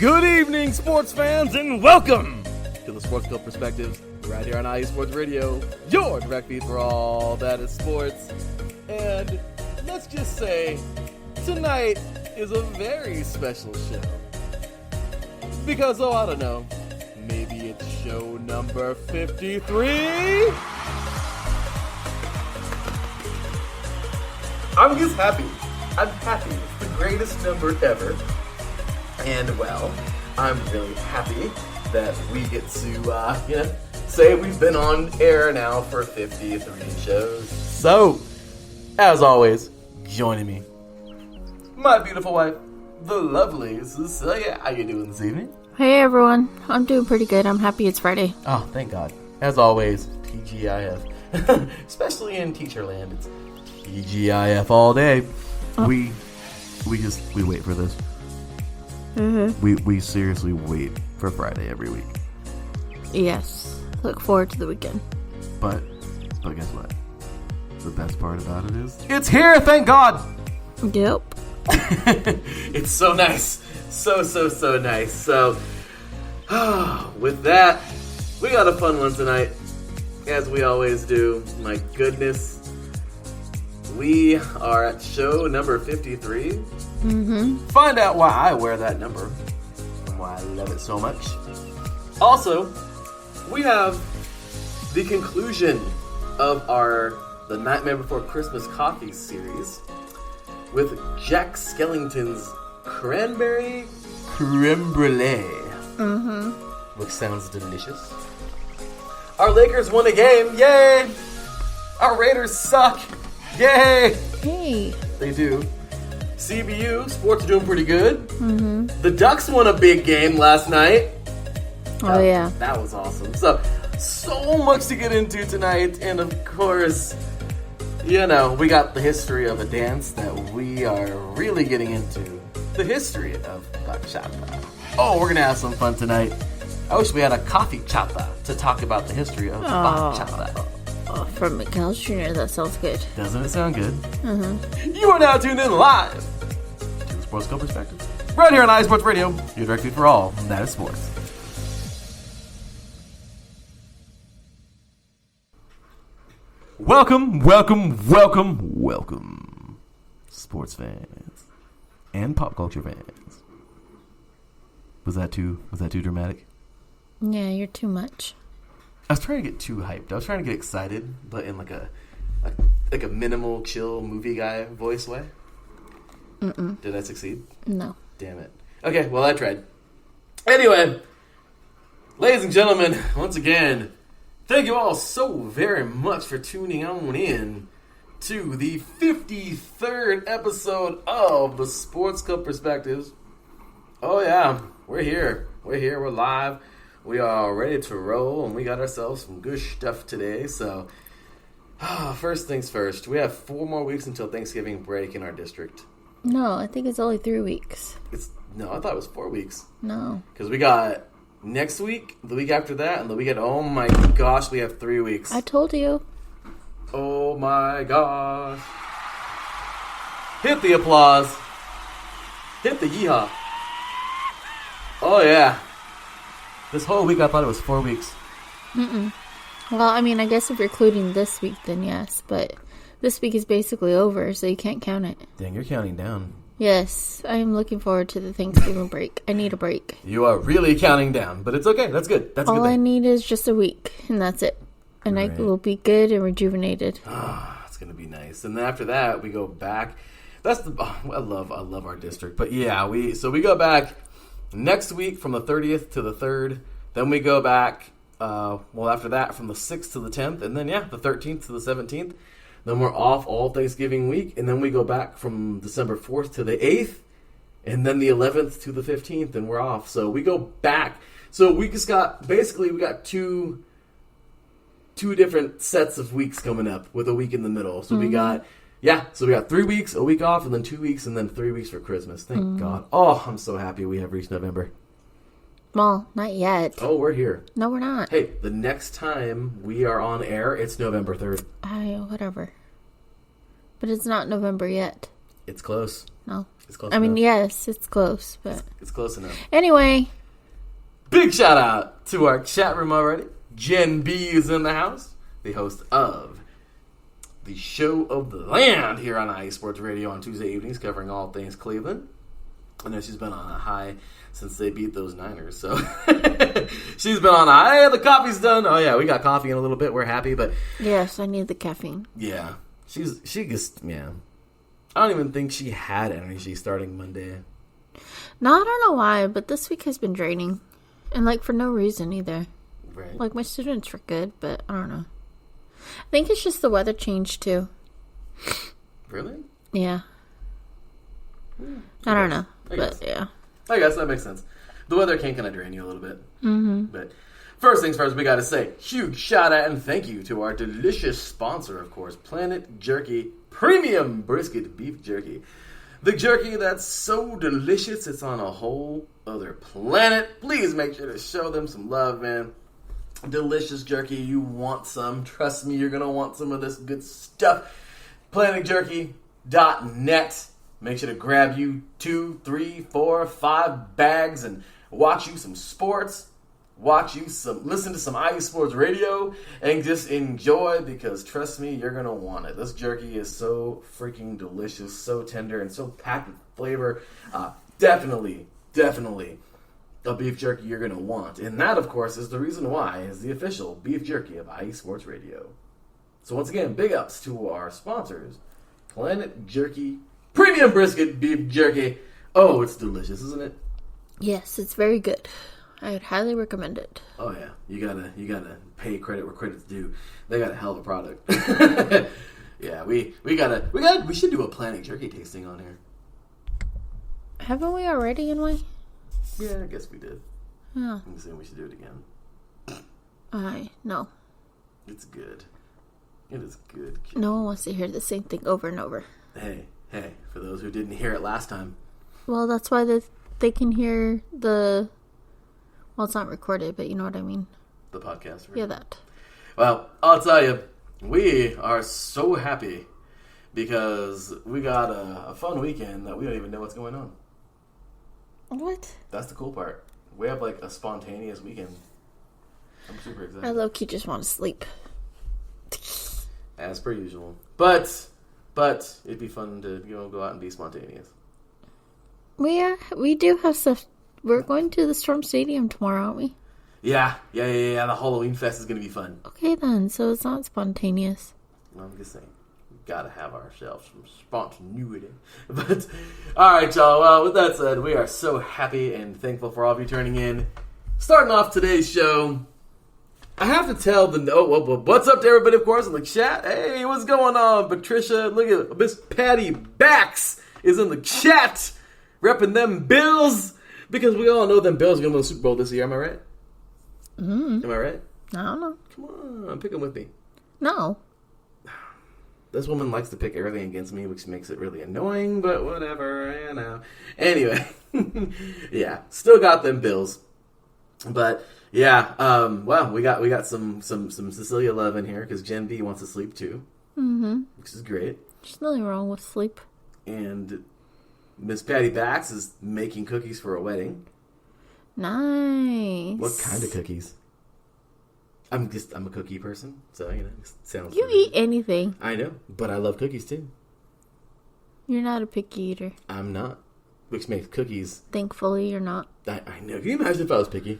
Good evening, sports fans, and welcome to the Sports Club Perspectives, right here on IE Sports Radio, your direct feed for all that is sports. And let's just say, tonight is a very special show. Because, I don't know, maybe it's show number 53? I'm just happy. I'm happy. It's the greatest number ever. And, well, I'm really happy that we get to, say we've been on air now for 53 shows. So, as always, joining me, my beautiful wife, the lovely Cecilia. How you doing this evening? Hey everyone, I'm doing pretty good. I'm happy it's Friday. Oh, thank God. As always, TGIF. Especially in teacher land, it's TGIF all day. Oh. We wait for this. Mm-hmm. We seriously wait for Friday every week. Yes. Look forward to the weekend. But guess what? The best part about it is it's here, thank God! Yep. It's so nice. So nice. So, with that, we got a fun one tonight, as we always do. My goodness. We are at show number 53. Mm-hmm. Find out why I wear that number and why I love it so much. Also, we have the conclusion of the Nightmare Before Christmas coffee series with Jack Skellington's Cranberry Creme Brulee. Mm-hmm. Which sounds delicious. Our Lakers won a game. Yay! Our Raiders suck. Yay! Hey. They do. CBU, sports are doing pretty good. Mm-hmm. The Ducks won a big game last night. Oh, yeah. That was awesome. So much to get into tonight. And, of course, we got the history of a dance that we are really getting into. The history of Bachata. Oh, we're going to have some fun tonight. I wish we had a coffee chata to talk about the history of Bachata. Oh, from McAllis Jr., that sounds good. Doesn't it sound good? Mm-hmm. You are now tuned in live to the Sports Club Perspective, right here on IE Sports Radio, your direct feed for all that is sports. Welcome, sports fans and pop culture fans. Was that too dramatic? Yeah, you're too much. I was trying to get too hyped. I was trying to get excited, but in like a minimal, chill movie guy voice way. Mm-mm. Did I succeed? No. Damn it. Okay, well, I tried. Anyway, ladies and gentlemen, once again, thank you all so very much for tuning on in to the 53rd episode of the Sports Club Perspectives. Oh, yeah, we're here. We're live. We are ready to roll, and we got ourselves some good stuff today. So, first things first, we have 4 more weeks until Thanksgiving break in our district. No, I think it's only 3 weeks. No, I thought it was 4 weeks. No. Because we got next week, the week after that, and the weekend. Oh my gosh, we have 3 weeks. I told you. Oh my gosh. Hit the applause. Hit the yeehaw. Oh yeah. This whole week I thought it was 4 weeks. Mm-mm. Well, I mean, I guess if you're including this week, then yes. But this week is basically over, so you can't count it. Dang, you're counting down. Yes, I am looking forward to the Thanksgiving break. I need a break. You are really counting down, but it's okay. That's good. All I need is just a week, and that's it. And right. I will be good and rejuvenated. It's going to be nice. And then after that, we go back. I love our district. But yeah, we go back next week from the 30th to the 3rd. Then we go back, after that, from the 6th to the 10th. And then, the 13th to the 17th. Then we're off all Thanksgiving week. And then we go back from December 4th to the 8th. And then the 11th to the 15th. And we're off. So we go back. So we just got, we got two different sets of weeks coming up with a week in the middle. So we got 3 weeks, a week off, and then 2 weeks, and then 3 weeks for Christmas. Thank God. Oh, I'm so happy we have reached November. Well, not yet. Oh, we're here. No, we're not. Hey, the next time we are on air, it's November 3rd. Whatever. But it's not November yet. It's close. No. It's close I mean, enough. yes, it's close, but... It's close enough. Anyway. Big shout out to our chat room already. Jen B is in the house, the host of the Show of the Land here on IE Sports Radio on Tuesday evenings, covering all things Cleveland. I know she's been on a high since they beat those Niners, so she's been on a high. Hey, the coffee's done. Oh yeah, we got coffee in a little bit. We're happy, but yes, I need the caffeine. yeah, she just I don't even think she had energy starting Monday. No, I don't know why, but this week has been draining, and like for no reason either. Right. Like my students were good, but I don't know. I think it's just the weather change too. Really? Yeah. I don't know, guess. yeah. I guess that makes sense. The weather can kind of drain you a little bit. Mm-hmm. But first things first, we got to say huge shout out and thank you to our delicious sponsor, of course, Planet Jerky Premium Brisket Beef Jerky. The jerky that's so delicious, it's on a whole other planet. Please make sure to show them some love, man. Delicious jerky. You want some. Trust me, you're going to want some of this good stuff. PlanetJerky.net. Make sure to grab you 2, 3, 4, 5 bags and watch you some sports. Listen to some IE Sports Radio and just enjoy, because trust me, you're going to want it. This jerky is so freaking delicious, so tender, and so packed with flavor. Definitely a beef jerky you're going to want. And that, of course, is the reason why is the official beef jerky of IE Sports Radio. So once again, big ups to our sponsors, Planet Jerky Premium Brisket Beef Jerky. Oh, it's delicious, isn't it? Yes, it's very good. I would highly recommend it. Oh yeah, you gotta pay credit where credit's due. They got a hell of a product. Yeah, we should do a Planet Jerky tasting on here. Haven't we already in way? Yeah, I guess we did. Oh. I'm saying we should do it again. No. It's good. It is good. No one wants to hear the same thing over and over. Hey, for those who didn't hear it last time. Well, that's why they can hear the... Well, it's not recorded, but you know what I mean. The podcast, right? Yeah, that. Well, I'll tell you, we are so happy because we got a fun weekend that we don't even know what's going on. What? That's the cool part. We have like a spontaneous weekend. I'm super excited. I low-key just want to sleep. As per usual. But it'd be fun to go out and be spontaneous. We do have stuff. We're going to the Storm Stadium tomorrow, aren't we? Yeah. The Halloween Fest is going to be fun. Okay, then. So it's not spontaneous. Well, I'm just saying. We've got to have ourselves some spontaneity. But, alright, y'all. Well, with that said, we are so happy and thankful for all of you turning in. Starting off today's show, I have to tell what's up to everybody, of course, in the chat. Hey, what's going on, Patricia? Look at Miss Patty Bax is in the chat, repping them Bills. Because we all know them Bills are going to win the Super Bowl this year. Am I right? Mm-hmm. Am I right? I don't know. Come on, pick them with me. No. This woman likes to pick everything against me, which makes it really annoying, but whatever, Anyway, yeah, still got them Bills. But, yeah, well, we got some Cecilia love in here, because Jen B wants to sleep too. Mm-hmm. Which is great. There's nothing wrong with sleep. And Miss Patty Bax is making cookies for a wedding. Nice. What kind of cookies? I'm a cookie person, so it sounds. You eat anything. I know, but I love cookies too. You're not a picky eater. I'm not, which makes cookies. Thankfully, you're not. I know. Can you imagine if I was picky?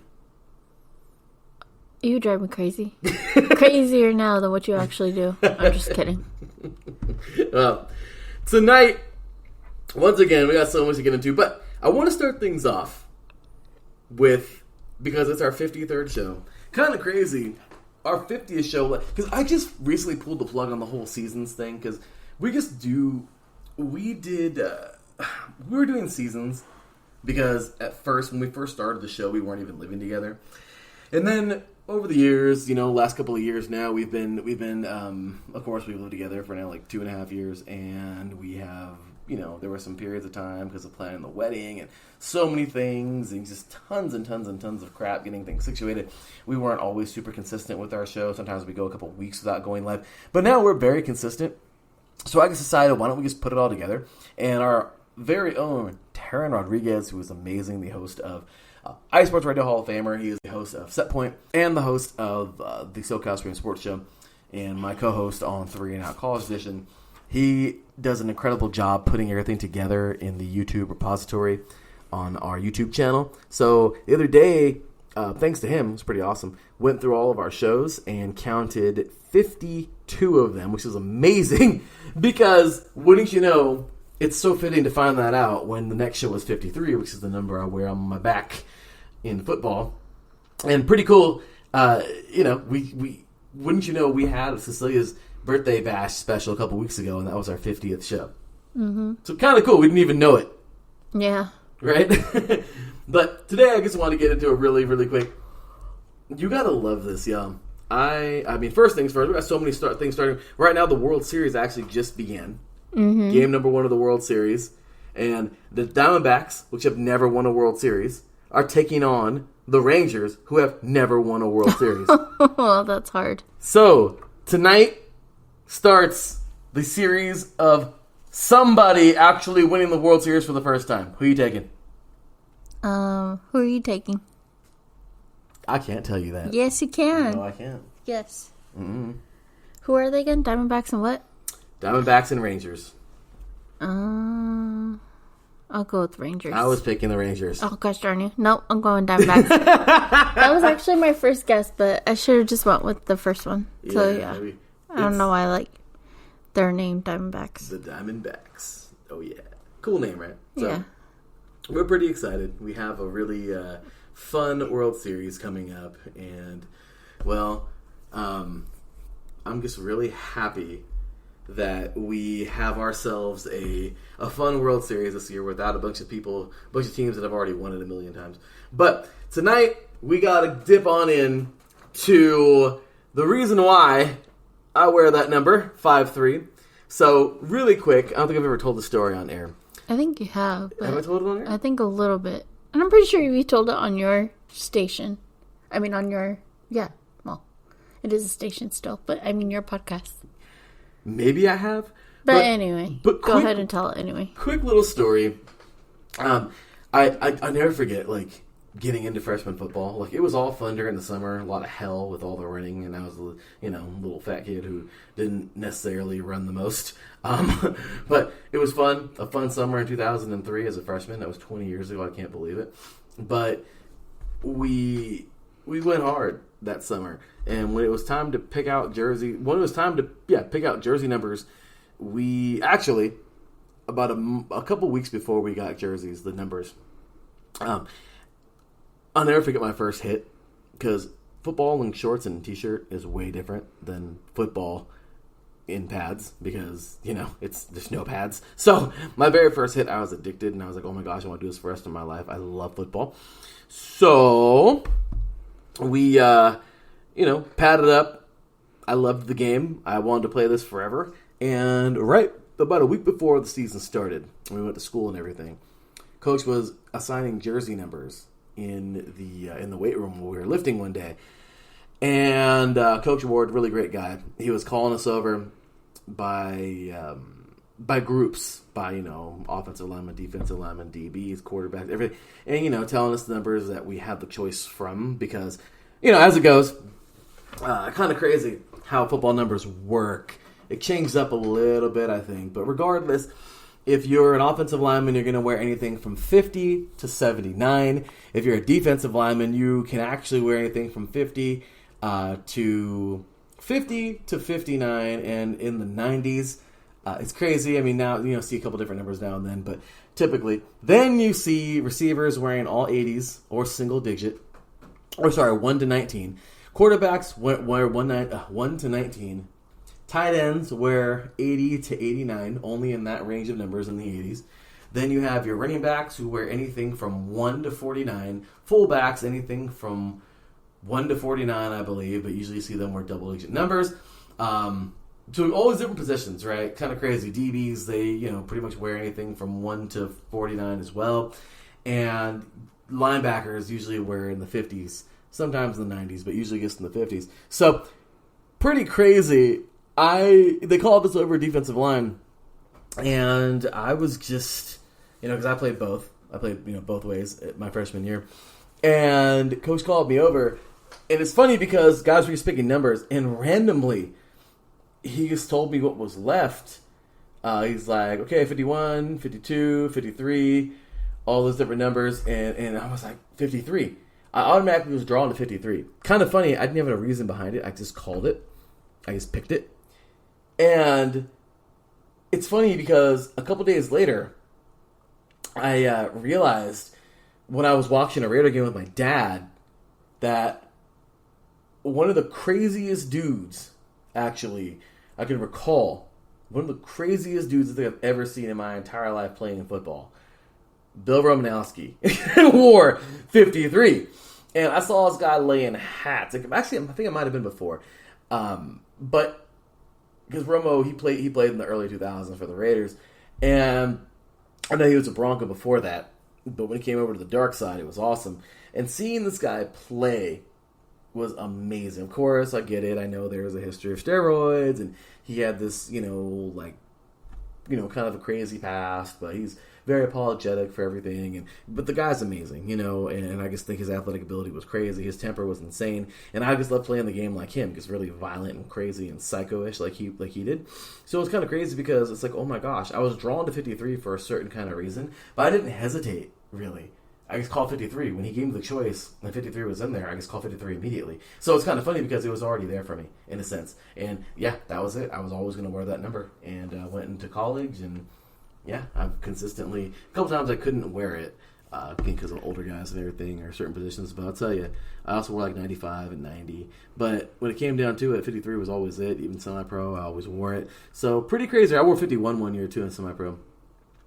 You drive me crazy. Crazier now than what you actually do. I'm just kidding. Well, tonight, once again, we got so much to get into, but I want to start things off with, because it's our 53rd show. Kind of crazy. Our 50th show, because I just recently pulled the plug on the whole seasons thing, because we were doing seasons, because at first, when we first started the show, we weren't even living together. And then, over the years, last couple of years now, we've been, of course, we've lived together for now like 2.5 years, and we have, there were some periods of time because of planning the wedding and so many things and just tons and tons and tons of crap getting things situated. We weren't always super consistent with our show. Sometimes we go a couple weeks without going live. But now we're very consistent. So I just decided, why don't we just put it all together? And our very own Taryn Rodriguez, who is amazing, the host of iSports Radio Hall of Famer. He is the host of Set Point and the host of the SoCal Scream Sports Show, and my co-host on 3 and Out College Edition. He does an incredible job putting everything together in the YouTube repository on our YouTube channel. So the other day, thanks to him, it's pretty awesome, went through all of our shows and counted 52 of them, which is amazing because, wouldn't you know, it's so fitting to find that out when the next show was 53, which is the number I wear on my back in football. And pretty cool, we wouldn't you know, we had Cecilia's birthday bash special a couple weeks ago, and that was our 50th show. Mm-hmm. So kind of cool. We didn't even know it. Yeah. Right? But today I just want to get into a really, really quick. You gotta love this, y'all. I mean, first things first, we got so many things starting. Right now, the World Series actually just began. Mm-hmm. Game number 1 of the World Series. And the Diamondbacks, which have never won a World Series, are taking on the Rangers, who have never won a World Series. Well, that's hard. So, tonight starts the series of somebody actually winning the World Series for the first time. Who are you taking? Who are you taking? I can't tell you that. Yes, you can. No, I can't. Yes. Mm-mm. Who are they again? Diamondbacks and what? Diamondbacks and Rangers. I'll go with Rangers. I was picking the Rangers. Oh, gosh darn you. Nope, I'm going Diamondbacks. That was actually my first guess, but I should have just went with the first one. So, yeah. I don't know why I like their name, Diamondbacks. The Diamondbacks. Oh, yeah. Cool name, right? So, yeah. We're pretty excited. We have a really fun World Series coming up. And, well, I'm just really happy that we have ourselves a fun World Series this year without a bunch of teams that have already won it a million times. But tonight, we got to dip on in to the reason why I wear that number, 5'3". So, really quick, I don't think I've ever told the story on air. I think you have. Have I told it on air? I think a little bit. And I'm pretty sure you told it on your station. I mean, on your... Yeah, well, it is a station still, but I mean your podcast. Maybe I have. But anyway, go ahead and tell it anyway. Quick little story. I never forget, like, getting into freshman football. Like, it was all fun during the summer. A lot of hell with all the running. And I was, a little fat kid who didn't necessarily run the most. But it was fun. A fun summer in 2003 as a freshman. That was 20 years ago. I can't believe it. But we went hard that summer. And when it was time to pick out jersey numbers, we actually, about a couple weeks before we got jerseys, the numbers, I'll never forget my first hit, because football in shorts and t-shirt is way different than football in pads, because, there's no pads. So my very first hit, I was addicted, and I was like, oh my gosh, I want to do this for the rest of my life. I love football. So we, padded up. I loved the game. I wanted to play this forever. And right about a week before the season started, we went to school and everything, Coach was assigning jersey numbers in the weight room when we were lifting one day. And Coach Ward, really great guy, he was calling us over by groups, by, offensive lineman, defensive lineman, DBs, quarterbacks, everything. And, telling us the numbers that we had the choice from, because, as it goes, kind of crazy how football numbers work. It changed up a little bit, I think. But regardless, if you're an offensive lineman, you're going to wear anything from 50 to 79. If you're a defensive lineman, you can actually wear anything from 50 to 59, and in the 90s. It's crazy. I mean, now, see a couple different numbers now and then, but typically. Then you see receivers wearing all 80s or single digit. 1 to 19. Quarterbacks wear 1 to 19. Tight ends wear 80 to 89, only in that range of numbers in the 80s. Then you have your running backs who wear anything from 1 to 49. Fullbacks, anything from 1 to 49, I believe, but usually you see them wear double-digit numbers. So all these different positions, right? Kind of crazy. DBs, they, pretty much wear anything from 1 to 49 as well. And linebackers usually wear in the 50s, sometimes in the 90s, but usually just in the 50s. So pretty crazy they called us over defensive line, and I was just, because I played both. I played, both ways at my freshman year. And coach called me over. And it's funny because guys were just picking numbers, and randomly, he just told me what was left. He's like, okay, 51, 52, 53, all those different numbers. And I was like, 53. I automatically was drawn to 53. Kind of funny. I didn't have a reason behind it. I just called it. I just picked it. And it's funny because a couple days later, I realized when I was watching a Raider game with my dad that one of the craziest dudes, actually, I can recall, one of the craziest dudes I think I've ever seen in my entire life playing in football, Bill Romanowski, wore 53. And I saw this guy laying hats. Actually, I think it might have been before. But because Romo, he played in the early 2000s for the Raiders. And I know he was a Bronco before that. But when he came over to the dark side, it was awesome. And seeing this guy play was amazing. Of course, I get it. I know there's a history of steroids, and he had this, kind of a crazy past, but he's very apologetic for everything. But the guy's amazing, and I just think his athletic ability was crazy. His temper was insane, and I just love playing the game like him, because really violent and crazy and psycho-ish like he did. So it's kind of crazy because it's like, oh my gosh, I was drawn to 53 for a certain kind of reason, but I didn't hesitate, really. I just called 53. When he gave me the choice and 53 was in there, I just called 53 immediately. So it's kind of funny because it was already there for me, in a sense. And yeah, that was it. I was always going to wear that number. And went into college, and yeah, I've consistently, a couple times I couldn't wear it because of older guys and everything, or certain positions. But I'll tell you, I also wore like 95 and 90. But when it came down to it, 53 was always it. Even semi-pro, I always wore it. So pretty crazy. I wore 51 one year too in semi-pro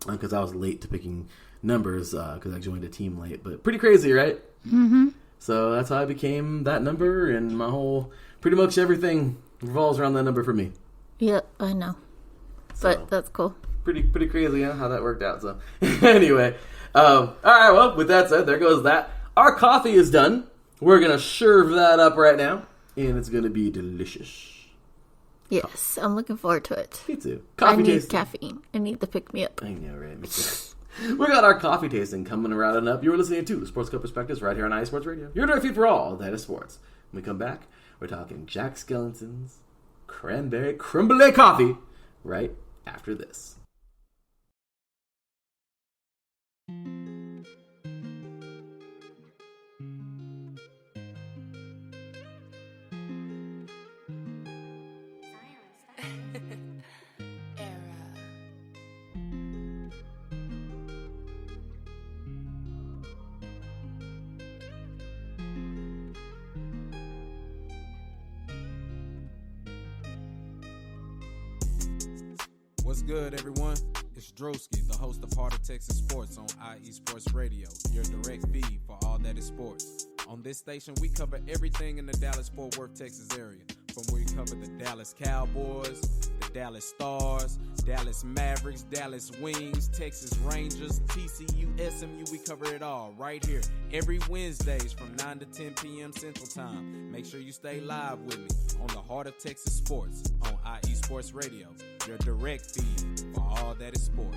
because I was late to picking numbers because I joined a team late, but pretty crazy, right? Mm-hmm. So that's how I became that number, and my whole, pretty much everything revolves around that number for me. Yep, I know. But that's cool. Pretty crazy, huh? How that worked out. So anyway, all right. Well, with that said, there goes that. Our coffee is done. We're gonna serve that up right now, and it's gonna be delicious. Yes, I'm looking forward to it. Me too. I need caffeine. I need the pick me up. I know, right? Me too. We got our coffee tasting coming around and up. You're listening to Sports Co Perspectives right here on iSports Radio. Your direct feed for all that is sports. When we come back, we're talking Jack Skellington's Cranberry Creme Brulee coffee right after this. What's good, everyone? It's Drewski, the host of Heart of Texas Sports on IE Sports Radio, your direct feed for all that is sports. On this station, we cover everything in the Dallas-Fort Worth, Texas area. From where we cover the Dallas Cowboys, the Dallas Stars, Dallas Mavericks, Dallas Wings, Texas Rangers, TCU, SMU, we cover it all right here every Wednesdays from 9 to 10 p.m. Central Time. Make sure you stay live with me on the Heart of Texas Sports on IE Sports Radio, your direct feed for all that is sports.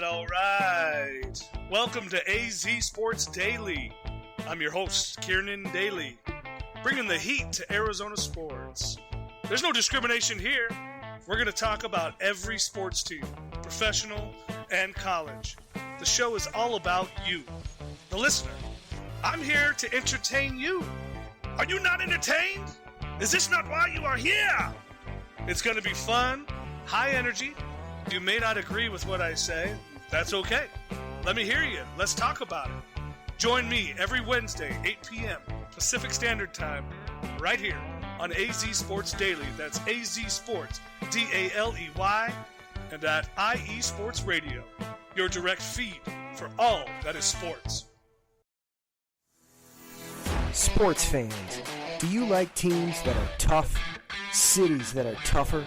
All right. Welcome to AZ Sports Daily. I'm your host, Kiernan Daly, bringing the heat to Arizona sports. There's no discrimination here. We're going to talk about every sports team, professional and college. The show is all about you, the listener. I'm here to entertain you. Are you not entertained? Is this not why you are here? It's going to be fun, high energy. You may not agree with what I say. That's okay. Let me hear you. Let's talk about it. Join me every Wednesday, 8 p.m. Pacific Standard Time, right here on AZ Sports Daily. That's AZ Sports, D-A-L-E-Y, and at IE Sports Radio, your direct feed for all that is sports. Sports fans, do you like teams that are tough, cities that are tougher,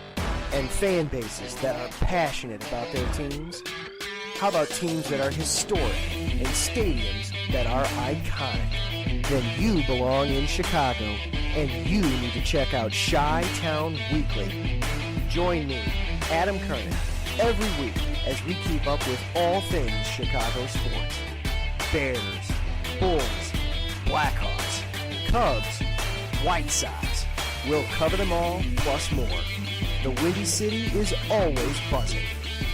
and fan bases that are passionate about their teams? How about teams that are historic and stadiums that are iconic? Then you belong in Chicago, and you need to check out Chi-Town Weekly. Join me, Adam Kernan, every week as we keep up with all things Chicago sports. Bears, Bulls, Blackhawks, Cubs, White Sox. We'll cover them all, plus more. The Windy City is always buzzing,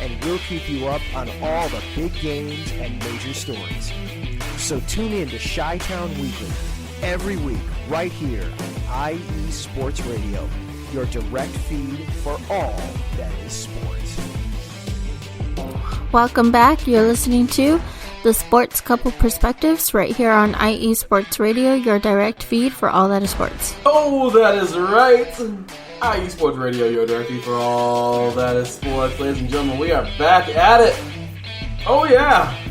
and we'll keep you up on all the big games and major stories. So tune in to Chi-Town Weekly every week right here on IE Sports Radio, your direct feed for all that is sports. Welcome back. You're listening to the Sports Couple Perspectives right here on IE Sports Radio, your direct feed for all that is sports. Oh, that is right. IE Sports Radio, your direct feed for all that is sports. Ladies and gentlemen, we are back at it. Oh, yeah.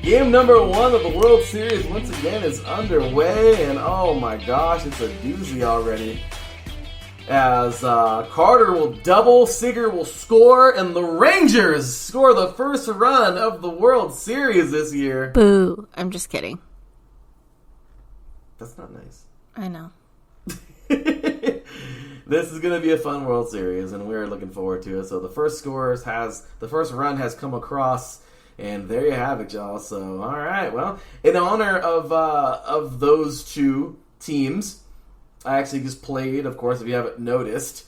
Game number 1 of the World Series once again is underway, and oh my gosh, it's a doozy already. As Carter will double, Seager will score, and the Rangers score the first run of the World Series this year. Boo. I'm just kidding. That's not nice. I know. This is going to be a fun World Series, and we're looking forward to it. So the first run has come across, and there you have it, y'all. So, all right, well, in honor of those two teams, I actually just played, of course, if you haven't noticed,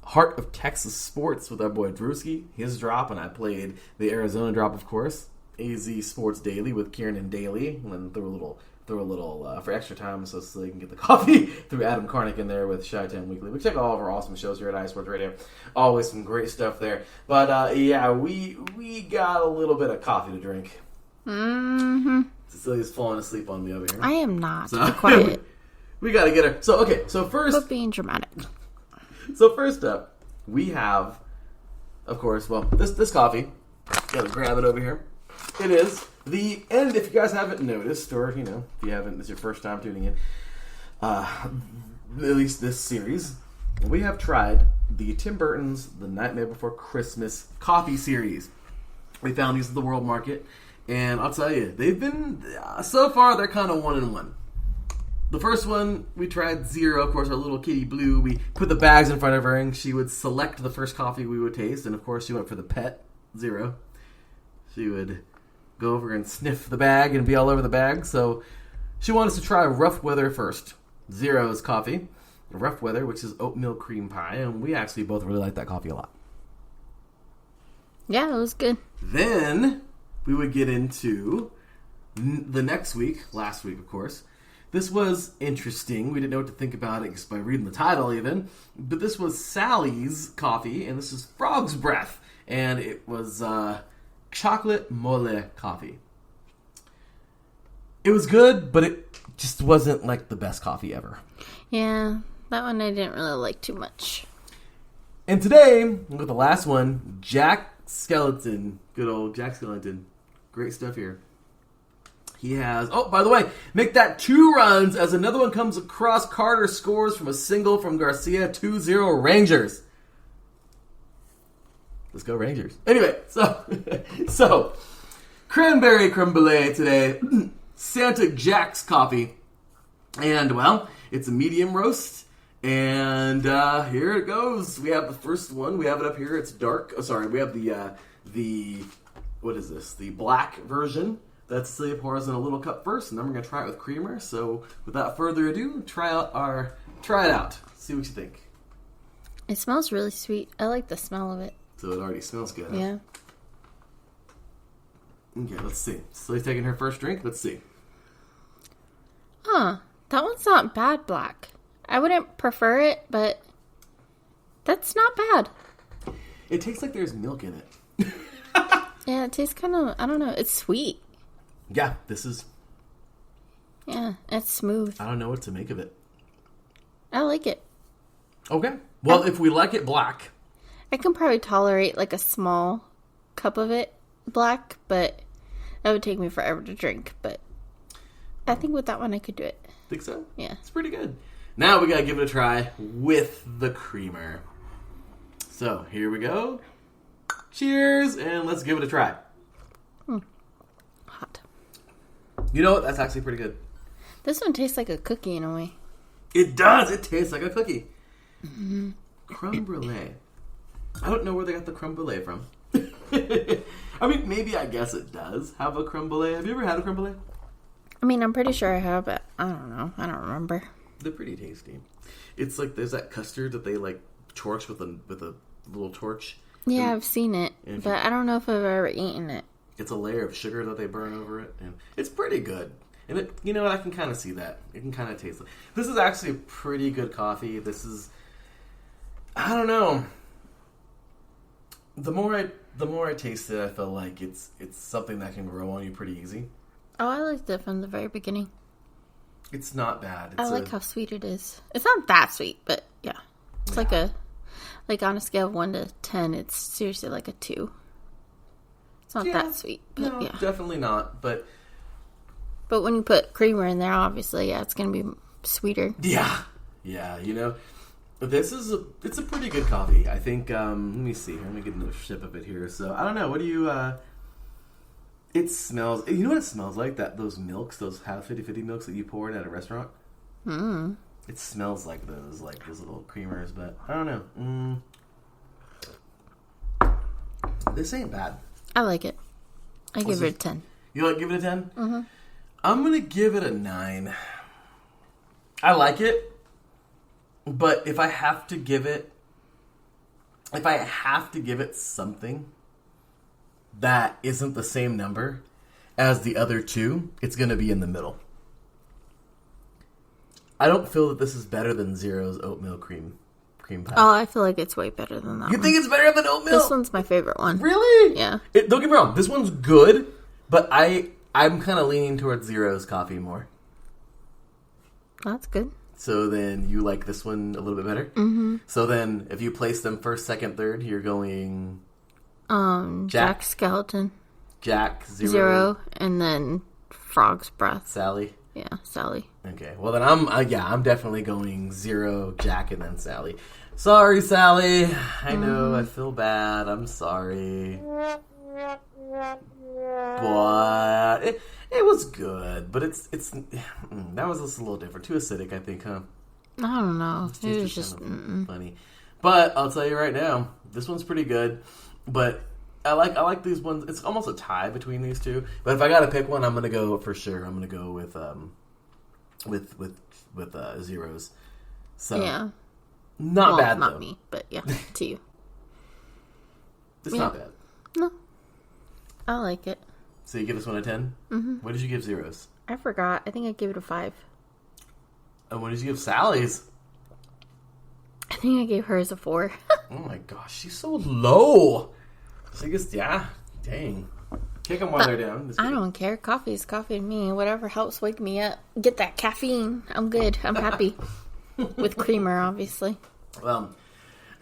Heart of Texas Sports with our boy Drewski, his drop, and I played the Arizona drop, of course, AZ Sports Daily with Kieran Daly, and threw a little for extra time so you can get the coffee, threw Adam Karnick in there with Chi-Town Weekly. We check all of our awesome shows here at iSports Radio. Always some great stuff there. But yeah, we got a little bit of coffee to drink. Mm-hmm. Cecilia's falling asleep on me over here. I am not. So, be quiet. We got to get her. So, okay. So first... Quit being dramatic. So first up, we have, of course, well, this coffee. Got to grab it over here. It is the end, if you guys haven't noticed, or, if you haven't, this is your first time tuning in, at least this series, we have tried the Tim Burton's The Nightmare Before Christmas coffee series. We found these at the World Market, and I'll tell you, they've been, so far, they're kind of 1-in-1. The first one, we tried Zero, of course, our little kitty Blue. We put the bags in front of her, and she would select the first coffee we would taste, and of course, she went for the pet, Zero. She would go over and sniff the bag and be all over the bag, so she wanted us to try Rough Weather first. Zero's coffee, Rough Weather, which is oatmeal cream pie, and we actually both really like that coffee a lot. Yeah, it was good. Then, we would get into the next week, last week, of course. This was interesting. We didn't know what to think about it just by reading the title even. But this was Sally's coffee, and this is Frog's Breath. And it was chocolate mole coffee. It was good, but it just wasn't like the best coffee ever. Yeah, that one I didn't really like too much. And today, with the last one, Jack Skellington. Good old Jack Skellington. Great stuff here. He has, oh, by the way, make that 2 runs as another one comes across. Carter scores from a single from Garcia, 2-0 Rangers. Let's go Rangers. Anyway, so Cranberry Creme Brulee today. Santa Jack's coffee. And, well, it's a medium roast. And here it goes. We have the first one. We have it up here. It's dark. Oh, sorry. We have the what is this? The black version. That Cecilia pours in a little cup first, and then we're going to try it with creamer. So, without further ado, try it out. See what you think. It smells really sweet. I like the smell of it. So, it already smells good. Yeah. Okay, let's see. Celia's taking her first drink. Let's see. Huh. That one's not bad black. I wouldn't prefer it, but that's not bad. It tastes like there's milk in it. Yeah, it tastes kind of, I don't know, it's sweet. Yeah, this is... Yeah, it's smooth. I don't know what to make of it. I like it. Okay. Well, if we like it black... I can probably tolerate like a small cup of it black, but that would take me forever to drink. But I think with that one I could do it. Think so? Yeah. It's pretty good. Now we gotta give it a try with the creamer. So, here we go. Cheers, and let's give it a try. Hot. You know what? That's actually pretty good. This one tastes like a cookie in a way. It does. It tastes like a cookie. Mm-hmm. Creme brulee. I don't know where they got the creme brulee from. I mean, maybe I guess it does have a creme brulee. Have you ever had a creme brulee? I mean, I'm pretty sure I have, but I don't know. I don't remember. They're pretty tasty. It's like there's that custard that they like torch with a little torch. Yeah, and, I've seen it, but I don't know if I've ever eaten it. It's a layer of sugar that they burn over it, and it's pretty good. And it, you know what? I can kind of see that. You can kind of taste it. This is actually a pretty good coffee. This is, I don't know. The more I taste it, I feel like it's something that can grow on you pretty easy. Oh, I liked it from the very beginning. It's not bad. I like how sweet it is. It's not that sweet, but yeah. It's like on a scale of 1 to 10, it's seriously like a 2. It's not that sweet, but no, yeah. Definitely not, but when you put creamer in there, obviously, yeah, it's going to be sweeter. Yeah, you know. It's a pretty good coffee. I think, let me see here. Let me get another sip of it here. So, I don't know. What do you, it smells, you know what it smells like? Those milks, those half 50-50 milks that you pour in at a restaurant? It smells like those little creamers, but I don't know. This ain't bad. I like it. I give it a 10. You give it a 10? Mm-hmm. I'm going to give it a 9. I like it, but if I have to give it something that isn't the same number as the other two, it's going to be in the middle. I don't feel that this is better than Zero's oatmeal cream pie. Oh, I feel like it's way better than that. You think it's better than oatmeal? This one's my favorite one. Really? Yeah. Don't get me wrong. This one's good, but I'm kind of leaning towards Zero's coffee more. That's good. So then you like this one a little bit better? Mm-hmm. So then if you place them first, second, third, you're going... Jack Skeleton. Jack, Zero, and then Frog's Breath. Sally? Yeah, Sally. Okay, well then I'm definitely going Zero, Jack, and then Sally. Sorry, Sally. I know, I feel bad. I'm sorry. But it was good. But it's that was just a little different. Too acidic, I think, huh? I don't know. It was just funny. But I'll tell you right now, this one's pretty good. But I like these ones. It's almost a tie between these two. But if I gotta pick one, I'm gonna go for sure. I'm gonna go with Zeros. So yeah, not bad. Not though. me, but yeah, to you. It's not bad. No, I like it. So you give this one a 10? Mm-hmm. What did you give Zeros? I forgot. I think I gave it a 5. And what did you give Sally's? I think I gave hers a 4. Oh my gosh, she's so low. She just, dang. Kick them while they're down. I don't care. Coffee is coffee to me. Whatever helps wake me up. Get that caffeine. I'm good. I'm happy. With creamer, obviously. Well,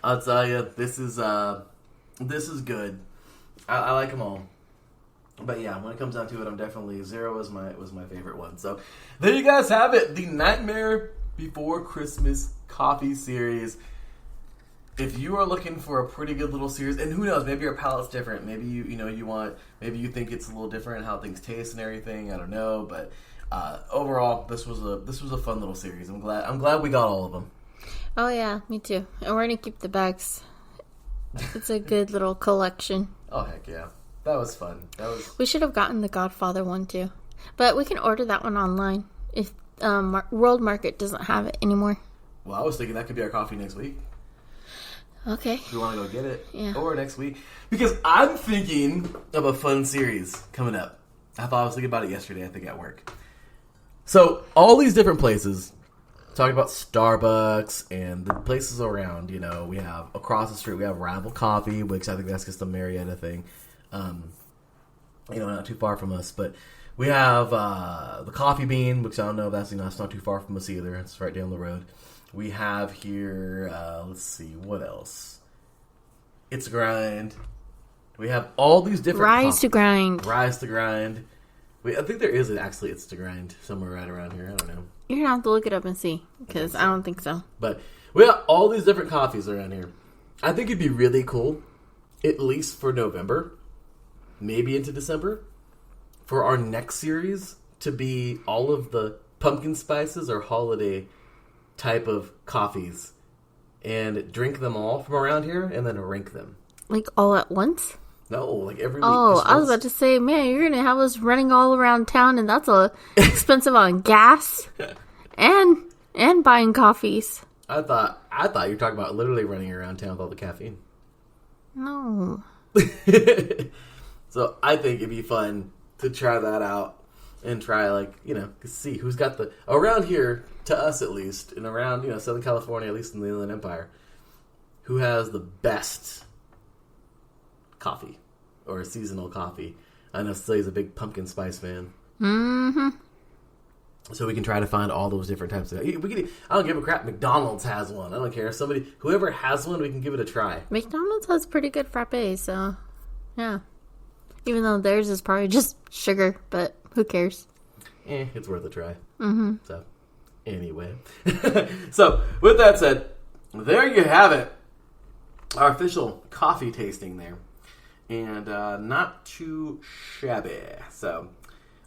I'll tell you, this is good. I like them all. But yeah, when it comes down to it, I'm definitely Zero was my favorite one. So there you guys have it, the Nightmare Before Christmas coffee series. If you are looking for a pretty good little series, and who knows, maybe your palate's different. Maybe maybe you think it's a little different how things taste and everything. I don't know, but overall, this was a fun little series. I'm glad we got all of them. Oh yeah, me too. And we're gonna keep the bags. It's a good little collection. Oh heck yeah. That was fun. We should have gotten the Godfather one too, but we can order that one online if World Market doesn't have it anymore. Well, I was thinking that could be our coffee next week. Okay. If you want to go get it. Yeah. Or next week. Because I'm thinking of a fun series coming up. I thought I was thinking about it yesterday, I think, at work. So, all these different places, talking about Starbucks and the places around, you know, we have across the street, we have Rival Coffee, which I think that's just a Marietta thing. You know, not too far from us. But we have the Coffee Bean, which I don't know if that's, you know, it's not too far from us either. It's right down the road. We have here, let's see, what else? It's a Grind. We have all these different... Rise to Grind. Rise to Grind. I think there is actually It's to Grind somewhere right around here. I don't know. You're going to have to look it up and see, because I don't think so. But we have all these different coffees around here. I think it'd be really cool, at least for November, maybe into December, for our next series to be all of the pumpkin spices or holiday type of coffees and drink them all from around here and then rank them. Like all at once? No, like every week. Oh, I was about to say, man, you're going to have us running all around town, and that's expensive on gas and buying coffees. I thought you were talking about literally running around town with all the caffeine. No. So I think it'd be fun to try that out and try, like, you know, see who's got the, around here, to us at least, and around, you know, Southern California, at least in the Inland Empire, who has the best coffee or seasonal coffee. I know Cecilia's a big pumpkin spice fan. Mm-hmm. So we can try to find all those different types of... I don't give a crap. McDonald's has one. I don't care. Whoever has one, we can give it a try. McDonald's has pretty good frappes, so yeah. Even though theirs is probably just sugar, but who cares? It's worth a try. Mm-hmm. So, anyway. So, with that said, there you have it. Our official coffee tasting there. And not too shabby. So,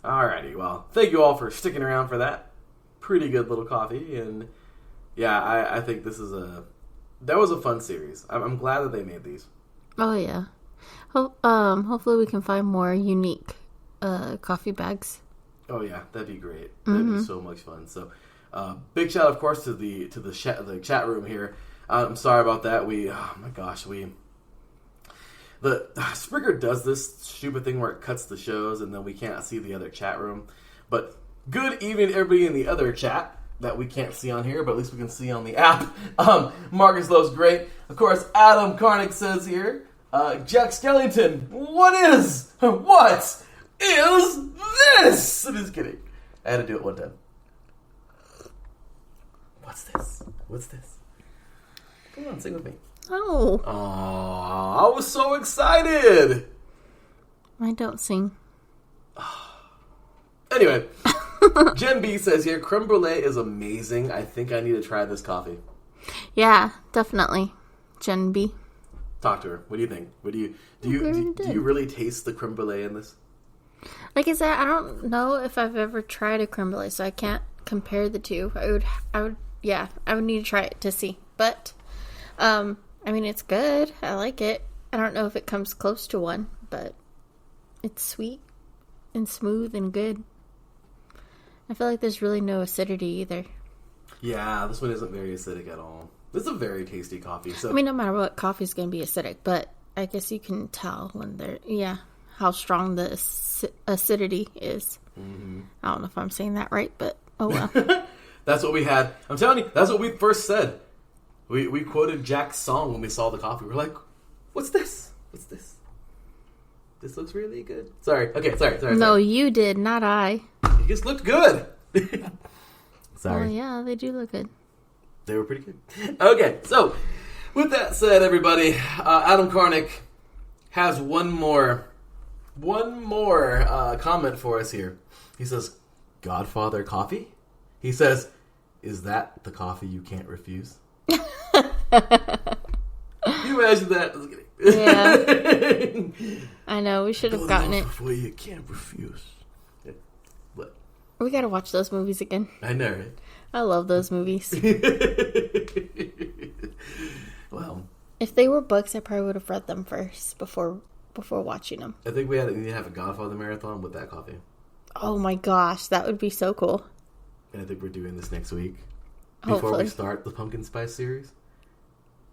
alrighty. Well, thank you all for sticking around for that. Pretty good little coffee. And, yeah, I think that was a fun series. I'm glad that they made these. Oh, yeah. Hopefully we can find more unique coffee bags. Oh yeah, that'd be great. That'd be so much fun. So, big shout, of course, to the chat room here. I'm sorry about that. The Springer does this stupid thing where it cuts the shows and then we can't see the other chat room. But good evening, everybody in the other chat that we can't see on here, but at least we can see on the app. Marcus Lowe's great. Of course, Adam Karnick says here. Jack Skellington, what is this? I'm just kidding. I had to do it one time. What's this? Come on, sing with me. Oh. Aww, I was so excited. I don't sing. Anyway, Jen B says here, creme brulee is amazing. I think I need to try this coffee. Yeah, definitely. Jen B. Talk to her. What do you think? Do you really taste the creme brulee in this? Like I said, I don't know if I've ever tried a creme brulee, so I can't compare the two. I would need to try it to see. But, I mean, it's good. I like it. I don't know if it comes close to one, but it's sweet and smooth and good. I feel like there's really no acidity either. Yeah, this one isn't very acidic at all. This is a very tasty coffee. So, I mean, no matter what, coffee's going to be acidic, but I guess you can tell when how strong the acidity is. Mm-hmm. I don't know if I'm saying that right, but oh well. That's what we had. I'm telling you, that's what we first said. We quoted Jack's song when we saw the coffee. We're like, what's this? This looks really good. Sorry. Okay, sorry. No, you did, not I. It just looked good. Sorry. Oh, yeah, they do look good. They were pretty good. Okay, so with that said, everybody, Adam Karnick has one more comment for us here. He says, Godfather coffee? He says, is that the coffee you can't refuse? Can you imagine that? Yeah. I know, we should have gotten it. Before you can't refuse. Yeah. What? We gotta watch those movies again. I know, right? I love those movies. Well, if they were books, I probably would have read them first before watching them. I think we need to have a Godfather marathon with that coffee. Oh my gosh, that would be so cool. And I think we're doing this next week before we start the pumpkin spice series.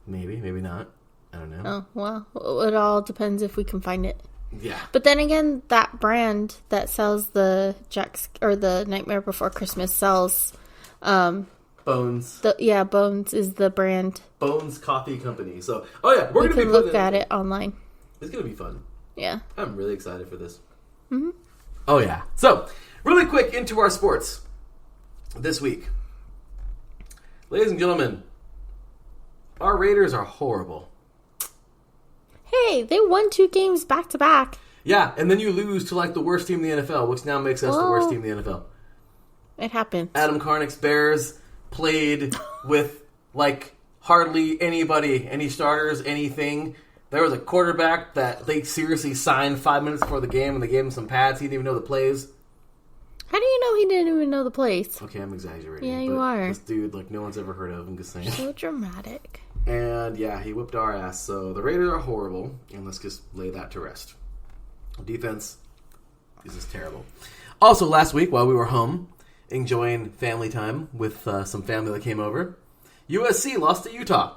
Maybe not. I don't know. Oh, well, it all depends if we can find it. Yeah. But then again, that brand that sells the the Nightmare Before Christmas sells Bones. Bones is the brand. Bones Coffee Company. So, we're We going to can be look at it online. It's going to be fun. Yeah. I'm really excited for this. Mm-hmm. Oh, yeah. So, really quick into our sports this week. Ladies and gentlemen, our Raiders are horrible. Hey, they won 2 games back to back. Yeah, and then you lose to like the worst team in the NFL, which now makes us the worst team in the NFL. It happens. Adam Karnick's Bears played with like hardly anybody, any starters, anything. There was a quarterback that they seriously signed 5 minutes before the game, and they gave him some pads. He didn't even know the plays. How do you know he didn't even know the plays? Okay, I'm exaggerating. Yeah, you but are. This dude, like, no one's ever heard of. I'm just saying. So dramatic. And yeah, he whipped our ass. So the Raiders are horrible, and let's just lay that to rest. Defense is just terrible. Also, last week while we were home enjoying family time with some family that came over, USC lost to Utah.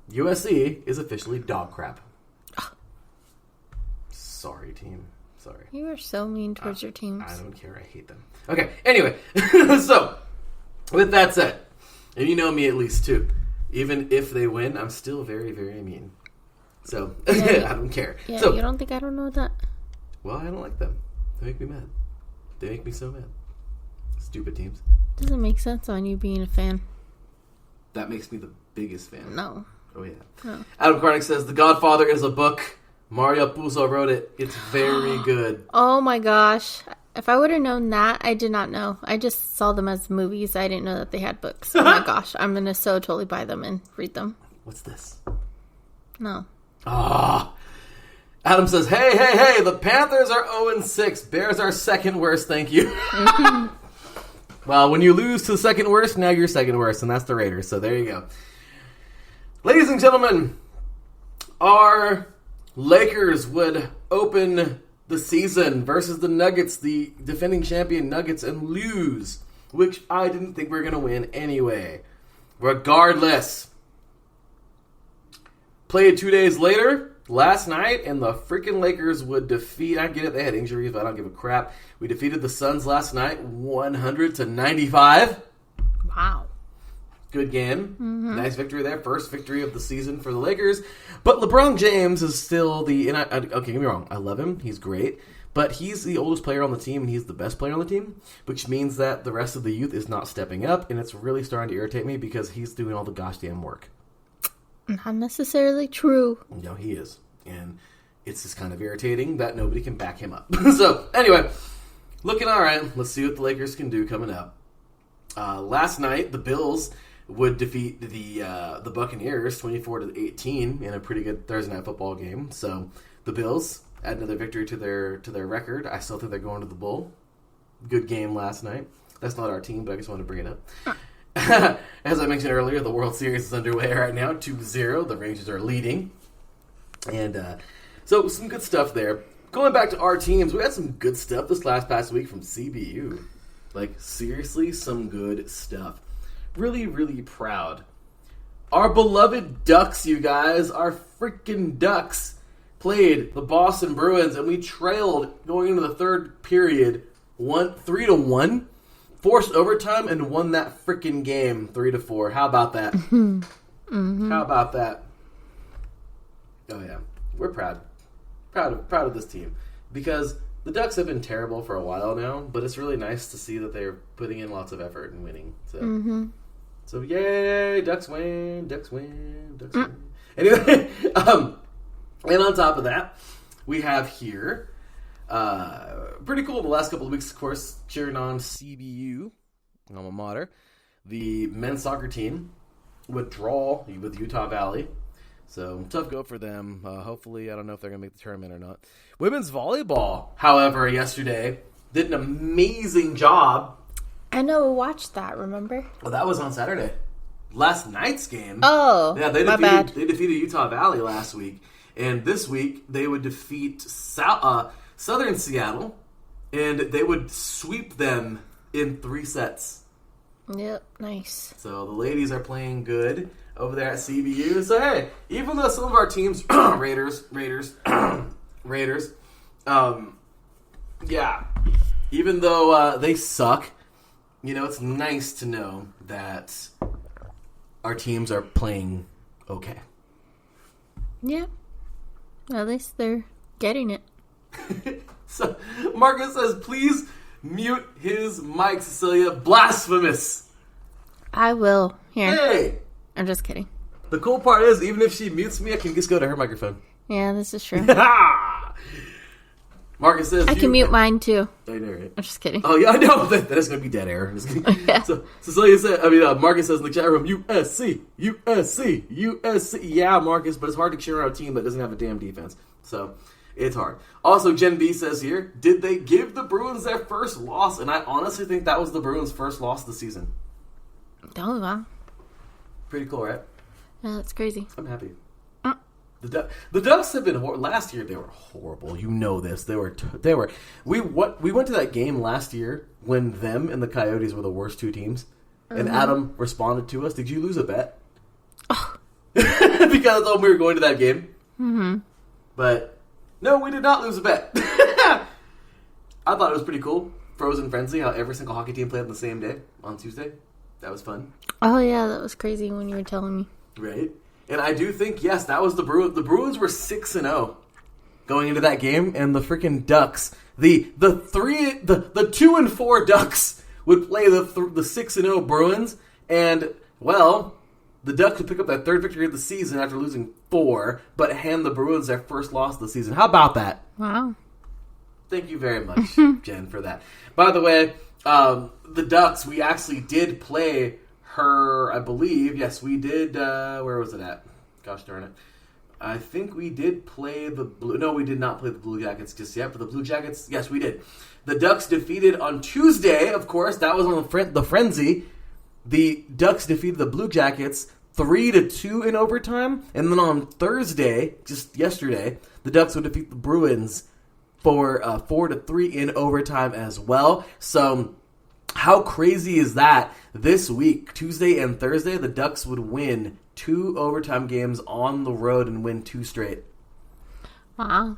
USC is officially dog crap. Sorry, team. Sorry. You are so mean towards your teams. I don't care. I hate them. Okay. Anyway, so with that said, and you know me at least too. Even if they win, I'm still very, very mean. So, I don't care. Yeah, so, you don't think I don't know that? Well, I don't like them. They make me mad. They make me so mad. Stupid teams. Doesn't make sense on you being a fan. That makes me the biggest fan. No. Oh, yeah. No. Adam Karnick says, The Godfather is a book. Mario Puzo wrote it. It's very good. Oh, my gosh. If I would have known that, I did not know. I just saw them as movies. I didn't know that they had books. Oh, my gosh. I'm going to so totally buy them and read them. What's this? No. Ah. Adam says, hey, the Panthers are 0-6. Bears are second worst, thank you. Well, when you lose to the second worst, now you're second worst, and that's the Raiders, so there you go. Ladies and gentlemen, our Lakers would open the season versus the Nuggets, the defending champion Nuggets, and lose, which I didn't think we were going to win anyway. Regardless, played 2 days later, last night, and the freaking Lakers would defeat, I get it, they had injuries, but I don't give a crap. We defeated the Suns last night, 100-95. Wow. Good game. Mm-hmm. Nice victory there. First victory of the season for the Lakers. But LeBron James is still the... And okay, get me wrong. I love him. He's great. But he's the oldest player on the team, and he's the best player on the team, which means that the rest of the youth is not stepping up, and it's really starting to irritate me because he's doing all the gosh damn work. Not necessarily true. No, he is. And it's just kind of irritating that nobody can back him up. So, anyway, looking all right. Let's see what the Lakers can do coming up. Last night, the Bills would defeat the Buccaneers 24-18 in a pretty good Thursday night football game. So the Bills add another victory to their record. I still think they're going to the Bowl. Good game last night. That's not our team, but I just wanted to bring it up. As I mentioned earlier, the World Series is underway right now, 2-0. The Rangers are leading. And so some good stuff there. Going back to our teams, we had some good stuff this past week from CBU. Like, seriously, some good stuff. Really, really proud. Our beloved Ducks, you guys, our freaking Ducks, played the Boston Bruins, and we trailed going into the third period 3-1, forced overtime, and won that freaking game 3-4. How about that? Mm-hmm. How about that? Oh yeah, we're proud of this team because the Ducks have been terrible for a while now, but it's really nice to see that they're putting in lots of effort and winning. So. Mm-hmm. So, yay, Ducks win, Ducks win, Ducks win. Anyway, and on top of that, we have here, pretty cool the last couple of weeks, of course, cheering on CBU, alma mater. The men's soccer team would draw with Utah Valley. So, tough go for them. Hopefully, I don't know if they're going to make the tournament or not. Women's volleyball, however, yesterday, did an amazing job. I know, we watched that, remember? Well, that was on Saturday. Last night's game. Oh, yeah, they defeated Utah Valley last week. And this week, they would defeat Southern Seattle, and they would sweep them in 3 sets. Yep, nice. So the ladies are playing good over there at CBU. So hey, even though some of our teams, Raiders, yeah, even though they suck, it's nice to know that our teams are playing okay. Yeah. At least they're getting it. So Marcus says, please mute his mic, Cecilia. Blasphemous. I will. Here. Hey! I'm just kidding. The cool part is, even if she mutes me, I can just go to her microphone. Yeah, this is true. Marcus says... I can mute mine, too. I know, right? I'm just kidding. Oh, yeah, I know. That is going to be dead air. Yeah. So Cecilia said... Marcus says in the chat room, USC. Yeah, Marcus, but it's hard to cheer on a team that doesn't have a damn defense. So... it's hard. Also, Jen B says here, did they give the Bruins their first loss? And I honestly think that was the Bruins' first loss of the season. Oh, wow. Pretty cool, right? Yeah, that's crazy. I'm happy. The Ducks have been horrible. Last year they were horrible. You know this. They were. We went to that game last year when them and the Coyotes were the worst two teams, and Adam responded to us. Did you lose a bet? Oh. Because we were going to that game. Mm-hmm. But. No, we did not lose a bet. I thought it was pretty cool. Frozen Frenzy, how every single hockey team played on the same day, on Tuesday. That was fun. Oh, yeah, that was crazy when you were telling me. Right? And I do think, yes, that was the Bruins. The Bruins were 6-0 going into that game, and the freaking Ducks, the 2-4 Ducks would play the 6-0 Bruins, and, well... the Ducks would pick up that third victory of the season after losing 4, but hand the Bruins their first loss of the season. How about that? Wow. Thank you very much, Jen, for that. By the way, the Ducks, we actually did play her, I believe. Yes, we did. Where was it at? Gosh darn it. I think we did play the Blue... No, we did not play the Blue Jackets just yet. But the Blue Jackets, yes, we did. The Ducks defeated on Tuesday, of course. That was on the Frenzy. The Ducks defeated the Blue Jackets 3-2 in overtime, and then on Thursday, just yesterday, the Ducks would defeat the Bruins for 4-3 in overtime as well. So, how crazy is that? This week, Tuesday and Thursday, the Ducks would win 2 overtime games on the road and win 2 straight. Wow.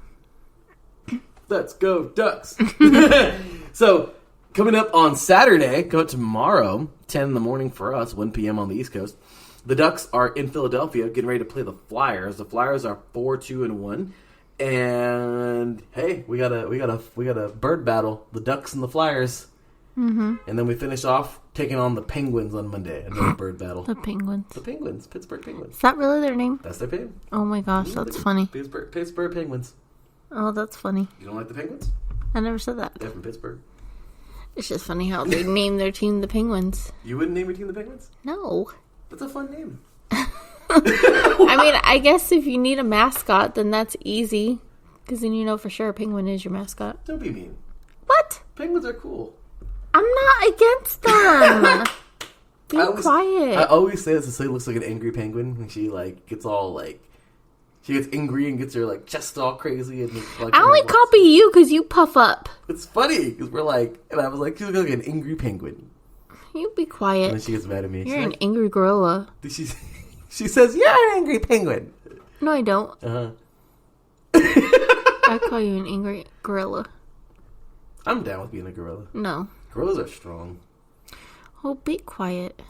Let's go, Ducks! So, coming up on Saturday, coming up tomorrow, 10 in the morning for us, 1 p.m. on the East Coast. The Ducks are in Philadelphia, getting ready to play the Flyers. The Flyers are 4-2-1, and hey, we got a bird battle. The Ducks and the Flyers, and then we finish off taking on the Penguins on Monday. Another bird battle. The Penguins. The Penguins, Pittsburgh Penguins. Is that really their name? That's their name. Oh my gosh, that's funny. Pittsburgh Penguins. Oh, that's funny. You don't like the Penguins? I never said that. They're from Pittsburgh. It's just funny how they name their team the Penguins. You wouldn't name your team the Penguins? No. That's a fun name. I mean, I guess if you need a mascot, then that's easy. Because then you know for sure a penguin is your mascot. Don't be mean. What? Penguins are cool. I'm not against them. Be quiet. I always say that Cecilia looks like an angry penguin when she gets all she gets angry and gets her chest all crazy and I only copy you because you puff up. It's funny because we're and I was like, she looks like an angry penguin. You be quiet. And then she gets mad at me. You're an angry gorilla. She says, "You're an angry penguin." No, I don't. Uh-huh. I call you an angry gorilla. I'm down with being a gorilla. No. Gorillas are strong. Oh, be quiet.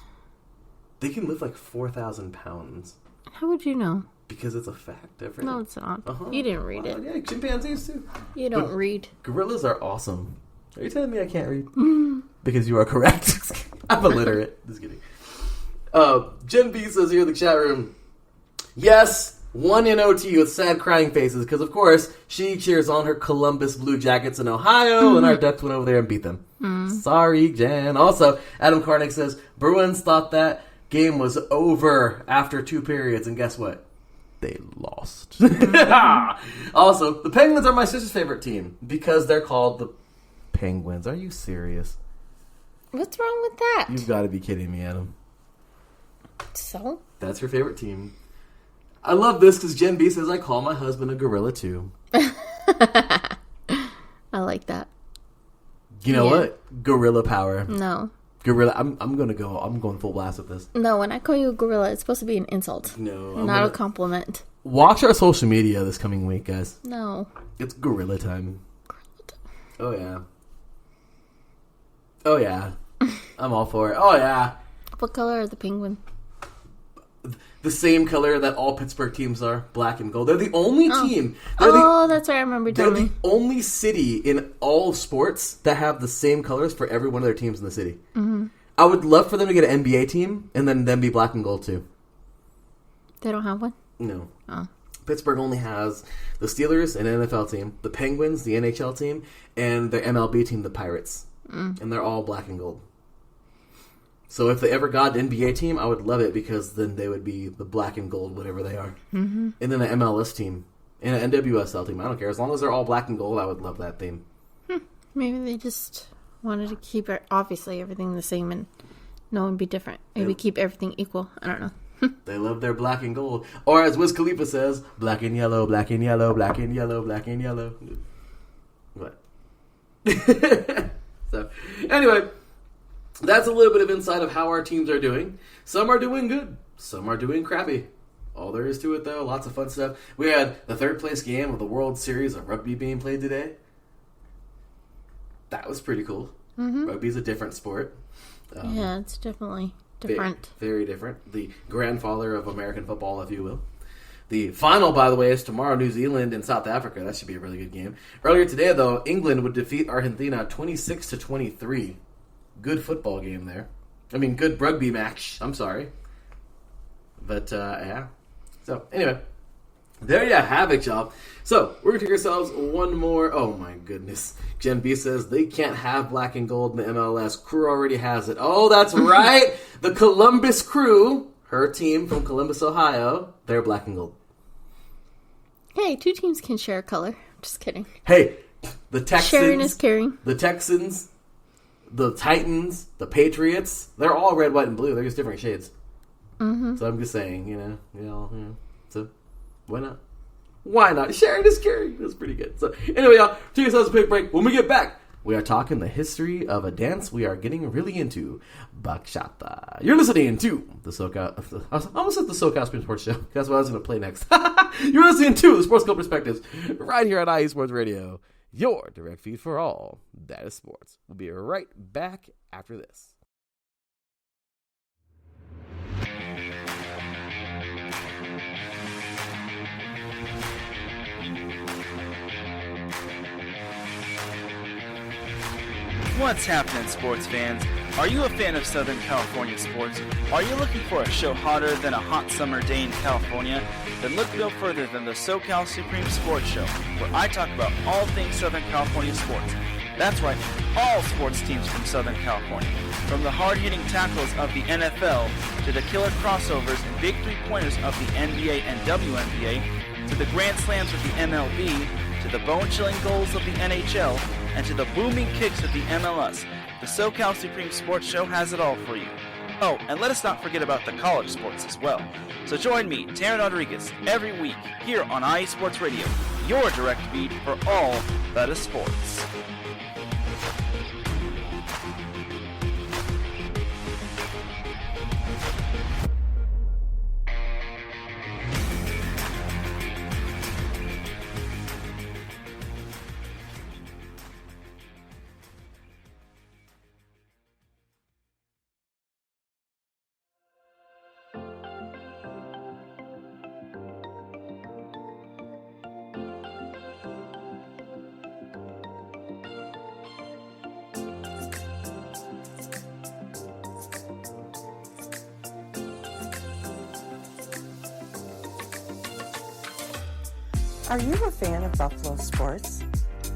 They can lift 4,000 pounds. How would you know? Because it's a fact. No, it's not. Uh-huh. You didn't read it. Yeah, chimpanzees too. You don't read. Gorillas are awesome. Are you telling me I can't read? Because you are correct. I'm illiterate. Just kidding. Jen B says here in the chat room, yes, 1 in OT with sad crying faces, because of course she cheers on her Columbus Blue Jackets in Ohio, and our Ducks went over there and beat them. Sorry, Jen. Also, Adam Karnick says, Bruins thought that game was over after 2 periods, and guess what? They lost. Also, the Penguins are my sister's favorite team, because they're called the Penguins. Are you serious? What's wrong with that? You've got to be kidding me, Adam. So? That's her favorite team. I love this because Jen B says, I call my husband a gorilla too. I like that. You know what? Gorilla power. No. Gorilla. I'm going full blast with this. No, when I call you a gorilla, it's supposed to be an insult. No, not a compliment. Watch our social media this coming week, guys. No. It's gorilla time. Oh yeah. Oh yeah. I'm all for it. Oh yeah. What color are the penguin? The same color that all Pittsburgh teams are, black and gold. They're the only team. That's right. I remember They're telling the only city in all sports that have the same colors for every one of their teams in the city. Mm-hmm. I would love for them to get an NBA team and then them be black and gold too. They don't have one? No. Oh. Pittsburgh only has the Steelers, an NFL team, the Penguins, the NHL team, and their MLB team, the Pirates. And they're all black and gold. So if they ever got an NBA team, I would love it because then they would be the black and gold, whatever they are. Mm-hmm. And then an MLS team and an NWSL team. I don't care. As long as they're all black and gold, I would love that theme. Maybe they just wanted to keep obviously everything the same and no one be different. Maybe keep everything equal. I don't know. They love their black and gold. Or as Wiz Khalifa says, black and yellow, black and yellow, black and yellow, black and yellow. What? So, anyway, that's a little bit of insight of how our teams are doing. Some are doing good. Some are doing crappy. All there is to it, though, lots of fun stuff. We had the third place game of the World Series of Rugby being played today. That was pretty cool. Mm-hmm. Rugby's a different sport. Yeah, it's definitely different. Very different. The grandfather of American football, if you will. The final, by the way, is tomorrow, New Zealand and South Africa. That should be a really good game. Earlier today, though, England would defeat Argentina 26-23. Good football game there. I mean, good rugby match. I'm sorry. But, yeah. So, anyway. There you have it, y'all. So, we're going to take ourselves one more. Oh, my goodness. Jen B says they can't have black and gold in the MLS. Crew already has it. Oh, that's right. The Columbus Crew, her team from Columbus, Ohio, they're black and gold. Hey, two teams can share a color. Just kidding. Hey, the Texans. Sharing is caring. The Texans, the Titans, the Patriots, they're all red, white, and blue. They're just different shades. Mm-hmm. So I'm just saying, so why not? Why not? Sharing is caring. That's pretty good. So anyway, y'all, take yourselves a quick break. When we get back, we are talking the history of a dance we are getting really into, Bachata. You're listening to the SoCal. I almost said the SoCal Supreme Sports Show. That's what I was going to play next. You're listening to the Sports Club Perspectives right here on IE Sports Radio, your direct feed for all that is sports. We'll be right back after this. What's happening, sports fans? Are you a fan of Southern California sports? Are you looking for a show hotter than a hot summer day in California? Then look no further than the SoCal Supreme Sports Show, where I talk about all things Southern California sports. That's right, all sports teams from Southern California. From the hard-hitting tackles of the NFL, to the killer crossovers and big three-pointers of the NBA and WNBA, to the grand slams of the MLB, to the bone-chilling goals of the NHL, and to the booming kicks of the MLS, the SoCal Supreme Sports Show has it all for you. Oh, and let us not forget about the college sports as well. So join me, Taryn Rodriguez, every week here on IE Sports Radio, your direct feed for all that is sports. Are you a fan of Buffalo sports?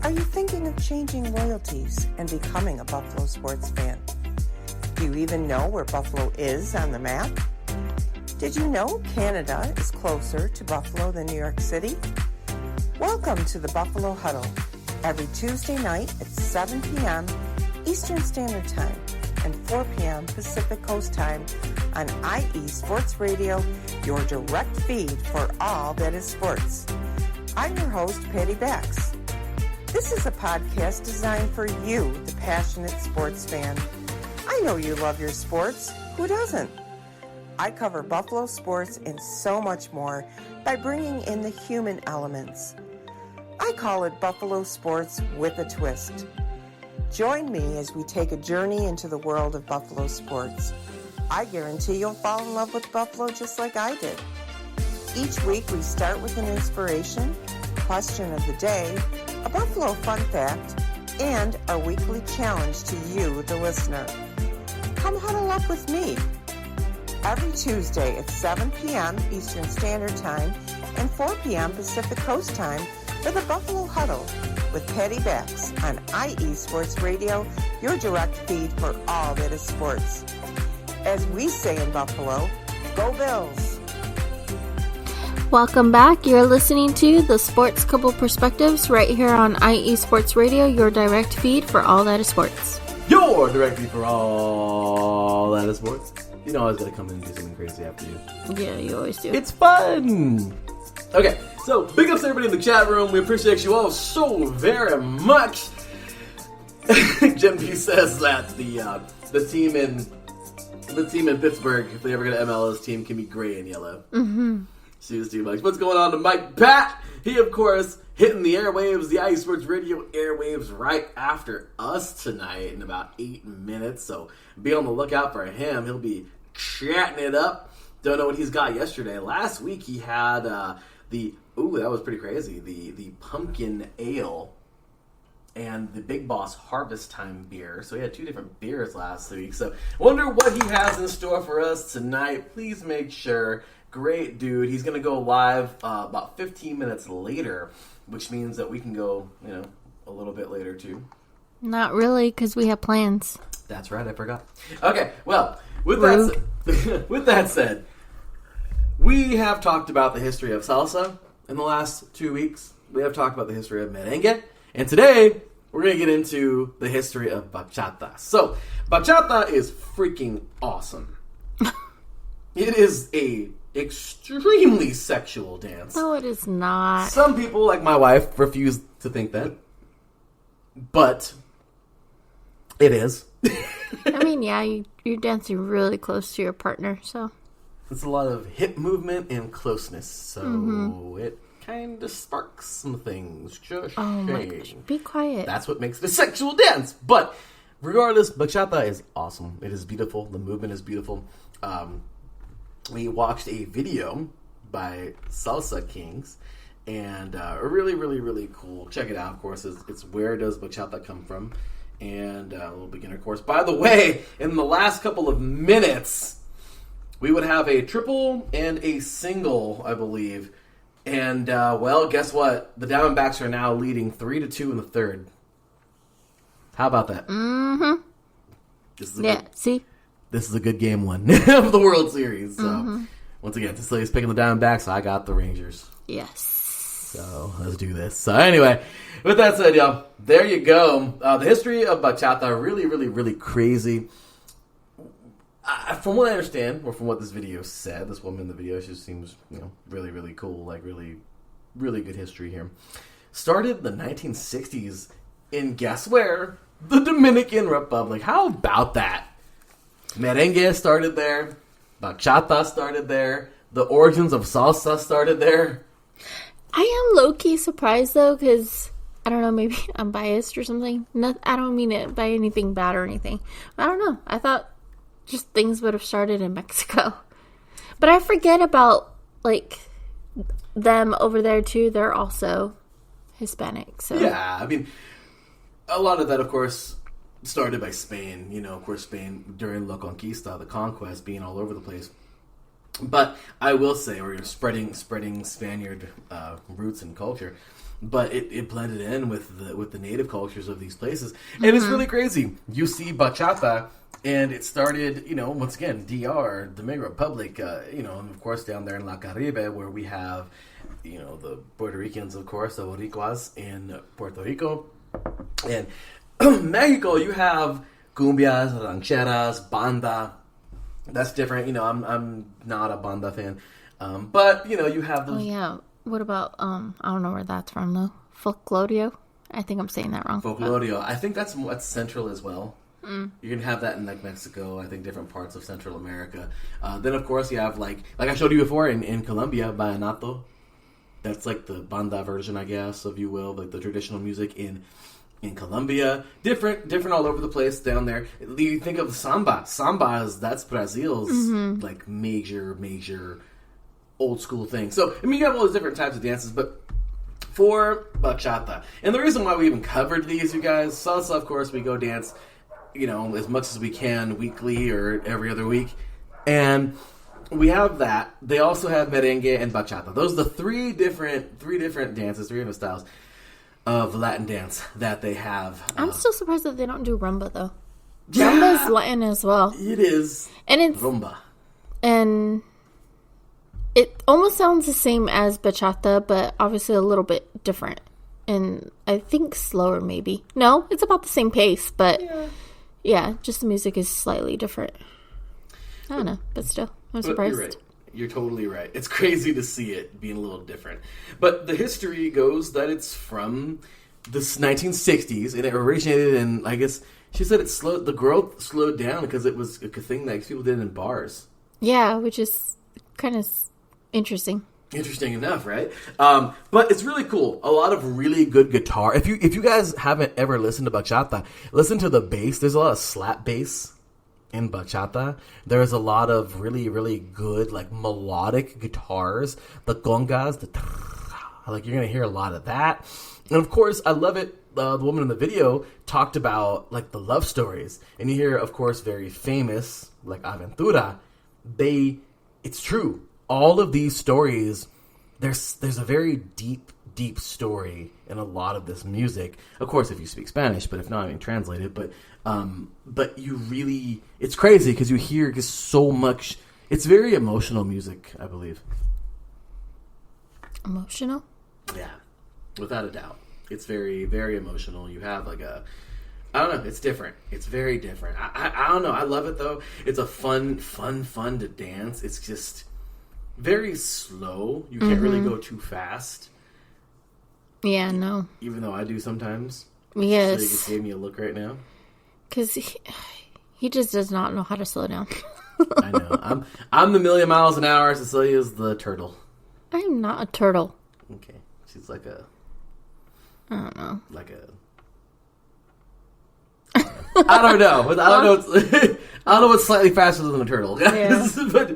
Are you thinking of changing loyalties and becoming a Buffalo sports fan? Do you even know where Buffalo is on the map? Did you know Canada is closer to Buffalo than New York City? Welcome to the Buffalo Huddle, every Tuesday night at 7 p.m. Eastern Standard Time and 4 p.m. Pacific Coast Time on IE Sports Radio, your direct feed for all that is sports. I'm your host, Patty Bax. This is a podcast designed for you, the passionate sports fan. I know you love your sports. Who doesn't? I cover Buffalo sports and so much more by bringing in the human elements. I call it Buffalo Sports with a Twist. Join me as we take a journey into the world of Buffalo sports. I guarantee you'll fall in love with Buffalo just like I did. Each week we start with an inspiration, question of the day, a Buffalo fun fact, and our weekly challenge to you, the listener. Come huddle up with me. Every Tuesday at 7 p.m. Eastern Standard Time and 4 p.m. Pacific Coast Time for the Buffalo Huddle with Patty Bax on IE Sports Radio, your direct feed for all that is sports. As we say in Buffalo, go Bills! Welcome back. You're listening to the Sports Couple Perspectives right here on IE Sports Radio, your direct feed for all that is sports. Your direct feed for all that is sports. You know I was going to come in and do something crazy after you. Yeah, you always do. It's fun! Okay, so big ups to everybody in the chat room. We appreciate you all so very much. Jim P says that the team in Pittsburgh, if they ever get an MLS team, can be gray and yellow. Mm-hmm. See you too much. What's going on to Mike Pat? He, of course, hitting the airwaves, the IE Sports Radio airwaves right after us tonight in about 8 minutes. So be on the lookout for him. He'll be chatting it up. Don't know what he's got yesterday. Last week he had that was pretty crazy. The pumpkin ale and the Big Boss Harvest Time beer. So he had 2 different beers last week. So wonder what he has in store for us tonight. Please make sure. Great dude. He's going to go live about 15 minutes later, which means that we can go, a little bit later too. Not really, because we have plans. That's right. I forgot. Okay. Well, with that said, we have talked about the history of salsa in the last 2 weeks. We have talked about the history of merengue. And today, we're going to get into the history of bachata. So, bachata is freaking awesome. It is a extremely sexual dance. No, it is not. Some people, like my wife, refuse to think that. But it is. I mean, yeah, you're dancing really close to your partner, so. It's a lot of hip movement and closeness, so it kind of sparks some things. Just my gosh, be quiet. That's what makes it a sexual dance. But regardless, bachata is awesome. It is beautiful. The movement is beautiful. We watched a video by Salsa Kings, and really, really, really cool. Check it out, of course. It's Where Does Bachata Come From? And a little beginner course. By the way, in the last couple of minutes, we would have a triple and a single, I believe. And, guess what? The Diamondbacks are now leading 3-2 in the third. How about that? Mm-hmm. See? This is a good game one of the World Series. So, once again, Cecilia's picking the Diamondbacks, so I got the Rangers. Yes. So, let's do this. So, anyway, with that said, y'all, there you go. The history of bachata, really, really, really crazy. From what I understand, or from what this video said, this woman in the video, she seems, really, really cool. Like, really, really good history here. Started in the 1960s in, guess where? The Dominican Republic. How about that? Merengue started there. Bachata started there. The origins of salsa started there. I am low-key surprised, though, because, I don't know, maybe I'm biased or something. I don't mean it by anything bad or anything. I don't know. I thought just things would have started in Mexico. But I forget about, them over there, too. They're also Hispanic, so. Yeah, I mean, a lot of that, of course, started by Spain. Of course, Spain during La Conquista, the conquest, being all over the place. But I will say, we're spreading Spaniard roots and culture. But it blended in with the native cultures of these places. And it's really crazy. You see bachata, and it started, once again, DR, Dominican Republic, and of course down there in La Caribe, where we have, the Puerto Ricans, of course, the Boricuas in Puerto Rico. And Mexico, you have cumbias, rancheras, banda. That's different. I'm not a banda fan. But, you have those. Oh, yeah. What about, I don't know where that's from, though. Folklorio? I think I'm saying that wrong. Folklorio. I think that's central as well. You can have that in like Mexico, I think different parts of Central America. Then of course you have like I showed you before in Colombia, Vallenato. That's like the banda version, I guess, if you will, like the traditional music in Colombia. Different all over the place down there. You think of samba. That's Brazil's like major old school thing. So I mean, you have all those different types of dances, but for bachata, and the reason why we even covered these, you guys, salsa, of course, we go dance, as much as we can weekly or every other week, and we have that. They also have merengue and bachata. Those are the three different dances, three different styles of Latin dance that they have. I'm still surprised that they don't do rumba though. Rumba is Latin as well. It is, and it's rumba, and it almost sounds the same as bachata, but obviously a little bit different, and I think slower maybe. No, it's about the same pace, but yeah, just the music is slightly different. I don't know, but still, I'm surprised. You're right. You're totally right. It's crazy to see it being a little different. But the history goes that it's from the 1960s, and it originated in, I guess, she said the growth slowed down because it was a thing that people did in bars. Yeah, which is kind of interesting. Interesting enough, right? But it's really cool. A lot of really good guitar. If you guys haven't ever listened to bachata, listen to the bass. There's a lot of slap bass in bachata. There's a lot of really, really good, like, melodic guitars. The congas, you're going to hear a lot of that. And, of course, I love it. The woman in the video talked about, like, the love stories. And you hear, of course, very famous, like, Aventura. It's true. All of these stories, there's a very deep story in a lot of this music. Of course, if you speak Spanish, but if not, I mean, translate it. But you really, it's crazy because you hear just so much. It's very emotional music, I believe. Emotional? Yeah, without a doubt. It's very, very emotional. You have like I don't know, it's different. It's very different. I don't know. I love it though. It's a fun to dance. It's just very slow. You can't really go too fast. Yeah, no. Even though I do sometimes. Yes. So you just gave me a look right now. Because he just does not know how to slow down. I know. I'm the million miles an hour. Cecilia's the turtle. I'm not a turtle. Okay. She's like a... I don't know. Like a... I don't know. I don't know what's slightly faster than a turtle, guys. Yeah.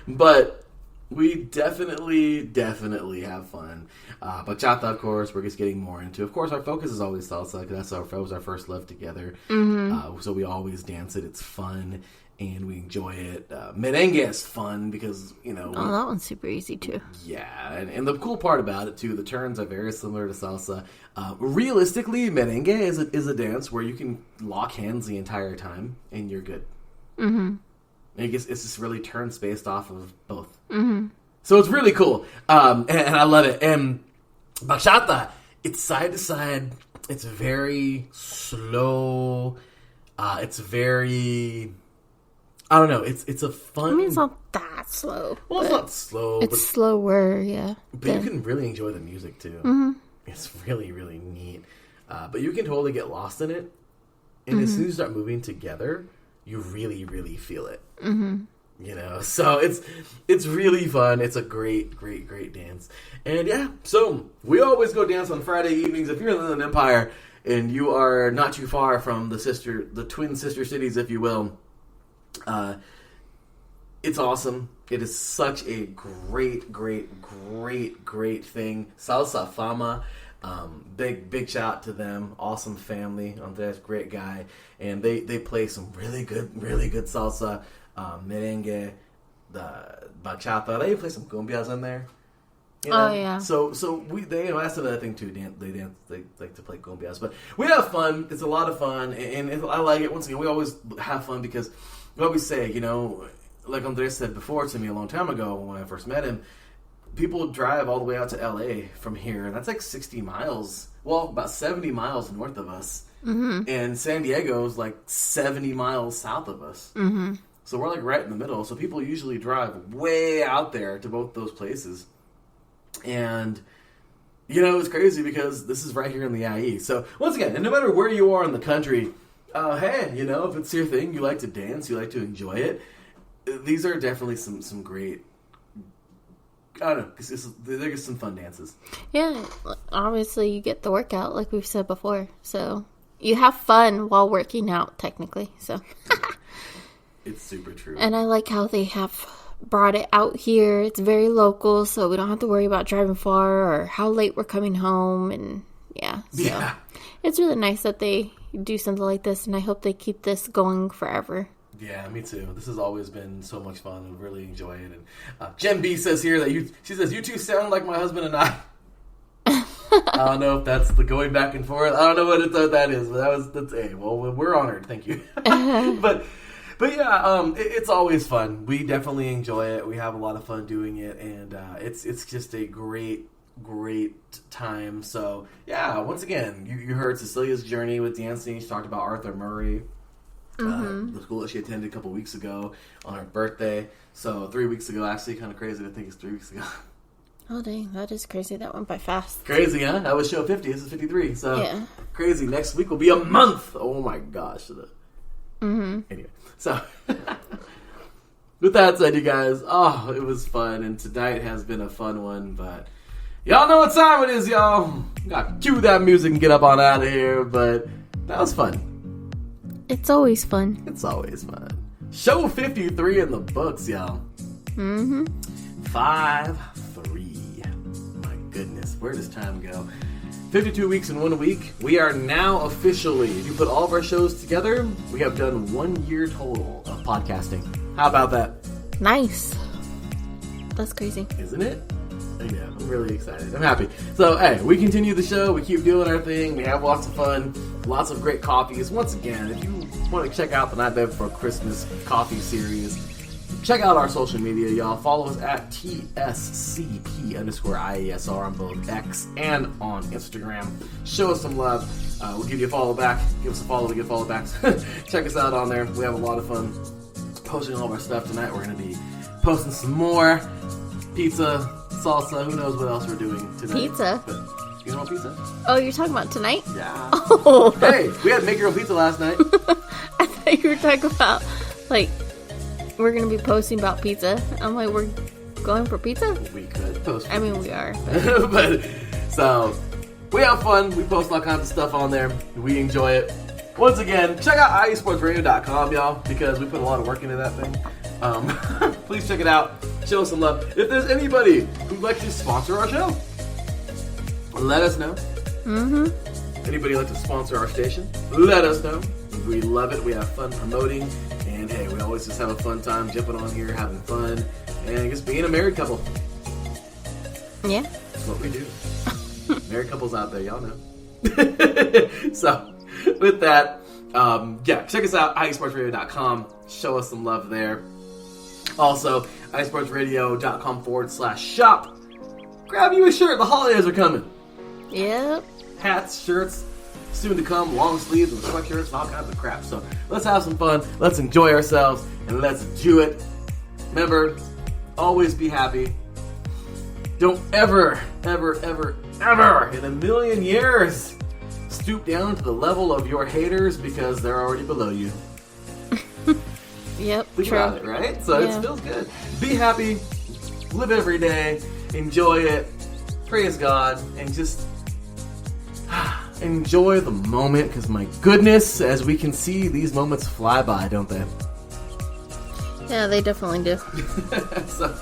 but we definitely have fun. Bachata, of course, we're just getting more into. Of course, our focus is always salsa because that was our first love together. So we always dance it. It's fun and we enjoy it. Merengue is fun because that one's super easy too. Yeah, and the cool part about it too, the turns are very similar to salsa. Realistically, merengue is a dance where you can lock hands the entire time and you're good. Mm-hmm. It's just really turns based off of both. Mm-hmm. So it's really cool, and I love it. And bachata, it's side to side. It's very slow. It's very, I don't know. It's a fun. I mean, it's not that slow. Well, it's not slow. It's slower, yeah. But you can really enjoy the music too. Mm-hmm. It's really, really neat. But you can totally get lost in it, and as soon as you start moving together, you really, really feel it. Mm-hmm. So it's really fun. It's a great dance. And yeah, so we always go dance on Friday evenings. If you're in the Inland Empire and you are not too far from the twin sister cities, if you will, it's awesome. It is such a great thing. Salsa Fama. Big shout out to them. Awesome family. Andres, great guy. And they play some really good salsa, merengue, the bachata. They play some cumbias in there. Oh yeah. So that's another thing too. They like to play cumbias, but we have fun. It's a lot of fun, and I like it. Once again, we always have fun because we always say, like Andres said before to me a long time ago when I first met him. People drive all the way out to LA from here, and that's like 60 miles. Well, about 70 miles north of us. Mm-hmm. And San Diego's like 70 miles south of us. Mm-hmm. So we're like right in the middle. So people usually drive way out there to both those places. And, it's crazy because this is right here in the IE. So once again, and no matter where you are in the country, Hey, if it's your thing, you like to dance, you like to enjoy it, these are definitely some great, I don't know, they're just some fun dances. Yeah, obviously you get the workout, like we've said before. So you have fun while working out, technically. So It's super true. And I like how they have brought it out here. It's very local, so we don't have to worry about driving far or how late we're coming home. And so it's really nice that they do something like this, and I hope they keep this going forever. Yeah, me too. This has always been so much fun. I really enjoy it. And Jen B says here that she says, you two sound like my husband and I. I don't know if that's the going back and forth. I don't know what that is, but we're honored. Thank you. But yeah, it's always fun. We definitely enjoy it. We have a lot of fun doing it, and it's just a great time. So yeah, once again, you heard Cecilia's journey with dancing. She talked about Arthur Murray, the school that she attended a couple weeks ago on her birthday. So 3 weeks ago, actually, kind of crazy to think it's 3 weeks ago. Oh dang, that is crazy. That went by fast. Crazy, huh? That was show 50. This is 53. So crazy. Next week will be a month. Oh my gosh. Anyway, so with that said, you guys, it was fun, and tonight has been a fun one, but y'all know what time it is, y'all. Gotta cue that music and get up on out of here, but that was fun. It's always fun. It's always fun. Show 53 in the books, y'all. 5-3. My goodness, where does time go? 52 weeks in 1 week. We are now officially, if you put all of our shows together, we have done 1 year total of podcasting. How about that? Nice. That's crazy. Isn't it? I know. I'm really excited. I'm happy. So, hey, we continue the show. We keep doing our thing. We have lots of fun. Lots of great coffees. Once again, if you want to check out the Night Before Christmas coffee series, check out our social media, y'all. Follow us at TSCP_IESR on both X and on Instagram. Show us some love. We'll give you a follow back. Give us a follow, we get a follow back. Check us out on there. We have a lot of fun posting all of our stuff tonight. We're going to be posting some more pizza, salsa, who knows what else we're doing tonight. Pizza? But you want pizza? Oh, you're talking about tonight? Yeah. Oh. Hey, we had make your own pizza last night. I thought you were talking about, like, we're going to be posting about pizza. I'm like, we're going for pizza? We could post for we pizza. are. But, so, we have fun. We post all kinds of stuff on there. We enjoy it. Once again, check out iesportsradio.com, y'all, because we put a lot of work into that thing. Please check it out. Show us some love. If there's anybody who'd like to sponsor our show, let us know. Anybody like to sponsor our station, let us know. We love it. We have fun promoting. And hey, we always just have a fun time jumping on here, having fun, and just being a married couple. Yeah. That's what we do. Married couples out there, y'all know. So, with that, check us out, iesportsradio.com. Show us some love there. Also, iesportsradio.com/shop. Grab you a shirt. The holidays are coming. Yep. Hats, shirts, soon to come, long sleeves and sweatshirts and all kinds of crap. So let's have some fun, let's enjoy ourselves, and let's do it. Remember, always be happy. Don't ever in a million years stoop down to the level of your haters because they're already below you. Yep, Think true. about it, right? So it feels good. Be happy, live every day, enjoy it, praise God, and just enjoy the moment, because my goodness, as we can see, these moments fly by, don't they? Yeah, they definitely do. So,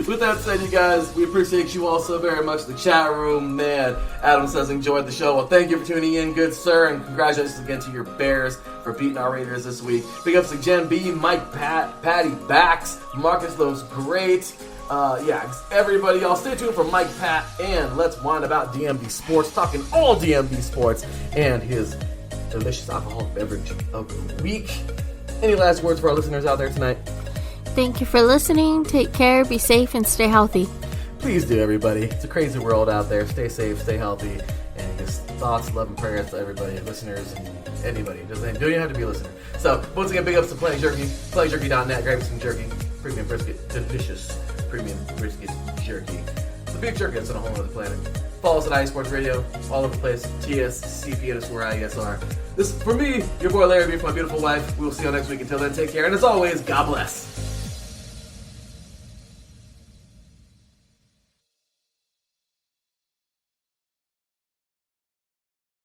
with that said, you guys, we appreciate you all so very much. The chat room, man, Adam says enjoyed the show. Well, thank you for tuning in, good sir, and congratulations again to your Bears for beating our Raiders this week. Big ups to Jen B, Mike, Patty, Bax, Marcus, those great. Everybody, y'all stay tuned for Mike, Pat, and let's whine about DMB Sports, talking all DMB Sports and his delicious alcoholic beverage of the week. Any last words for our listeners out there tonight? Thank you for listening. Take care, be safe, and stay healthy. Please do, everybody. It's a crazy world out there. Stay safe, stay healthy, and just thoughts, love, and prayers to everybody, listeners, and anybody. Don't even have to be a listener. So, once again, big ups to Planet Jerky, PlanetJerky.net. Grab some jerky, premium brisket, delicious premium brisket jerky. The beef jerky that's on a whole other planet. Follow us at IE Sports Radio, all over the place. TSCP_IESR. This, for me, your boy Larry B, for my beautiful wife. We will see you next week. Until then, take care. And as always, God bless.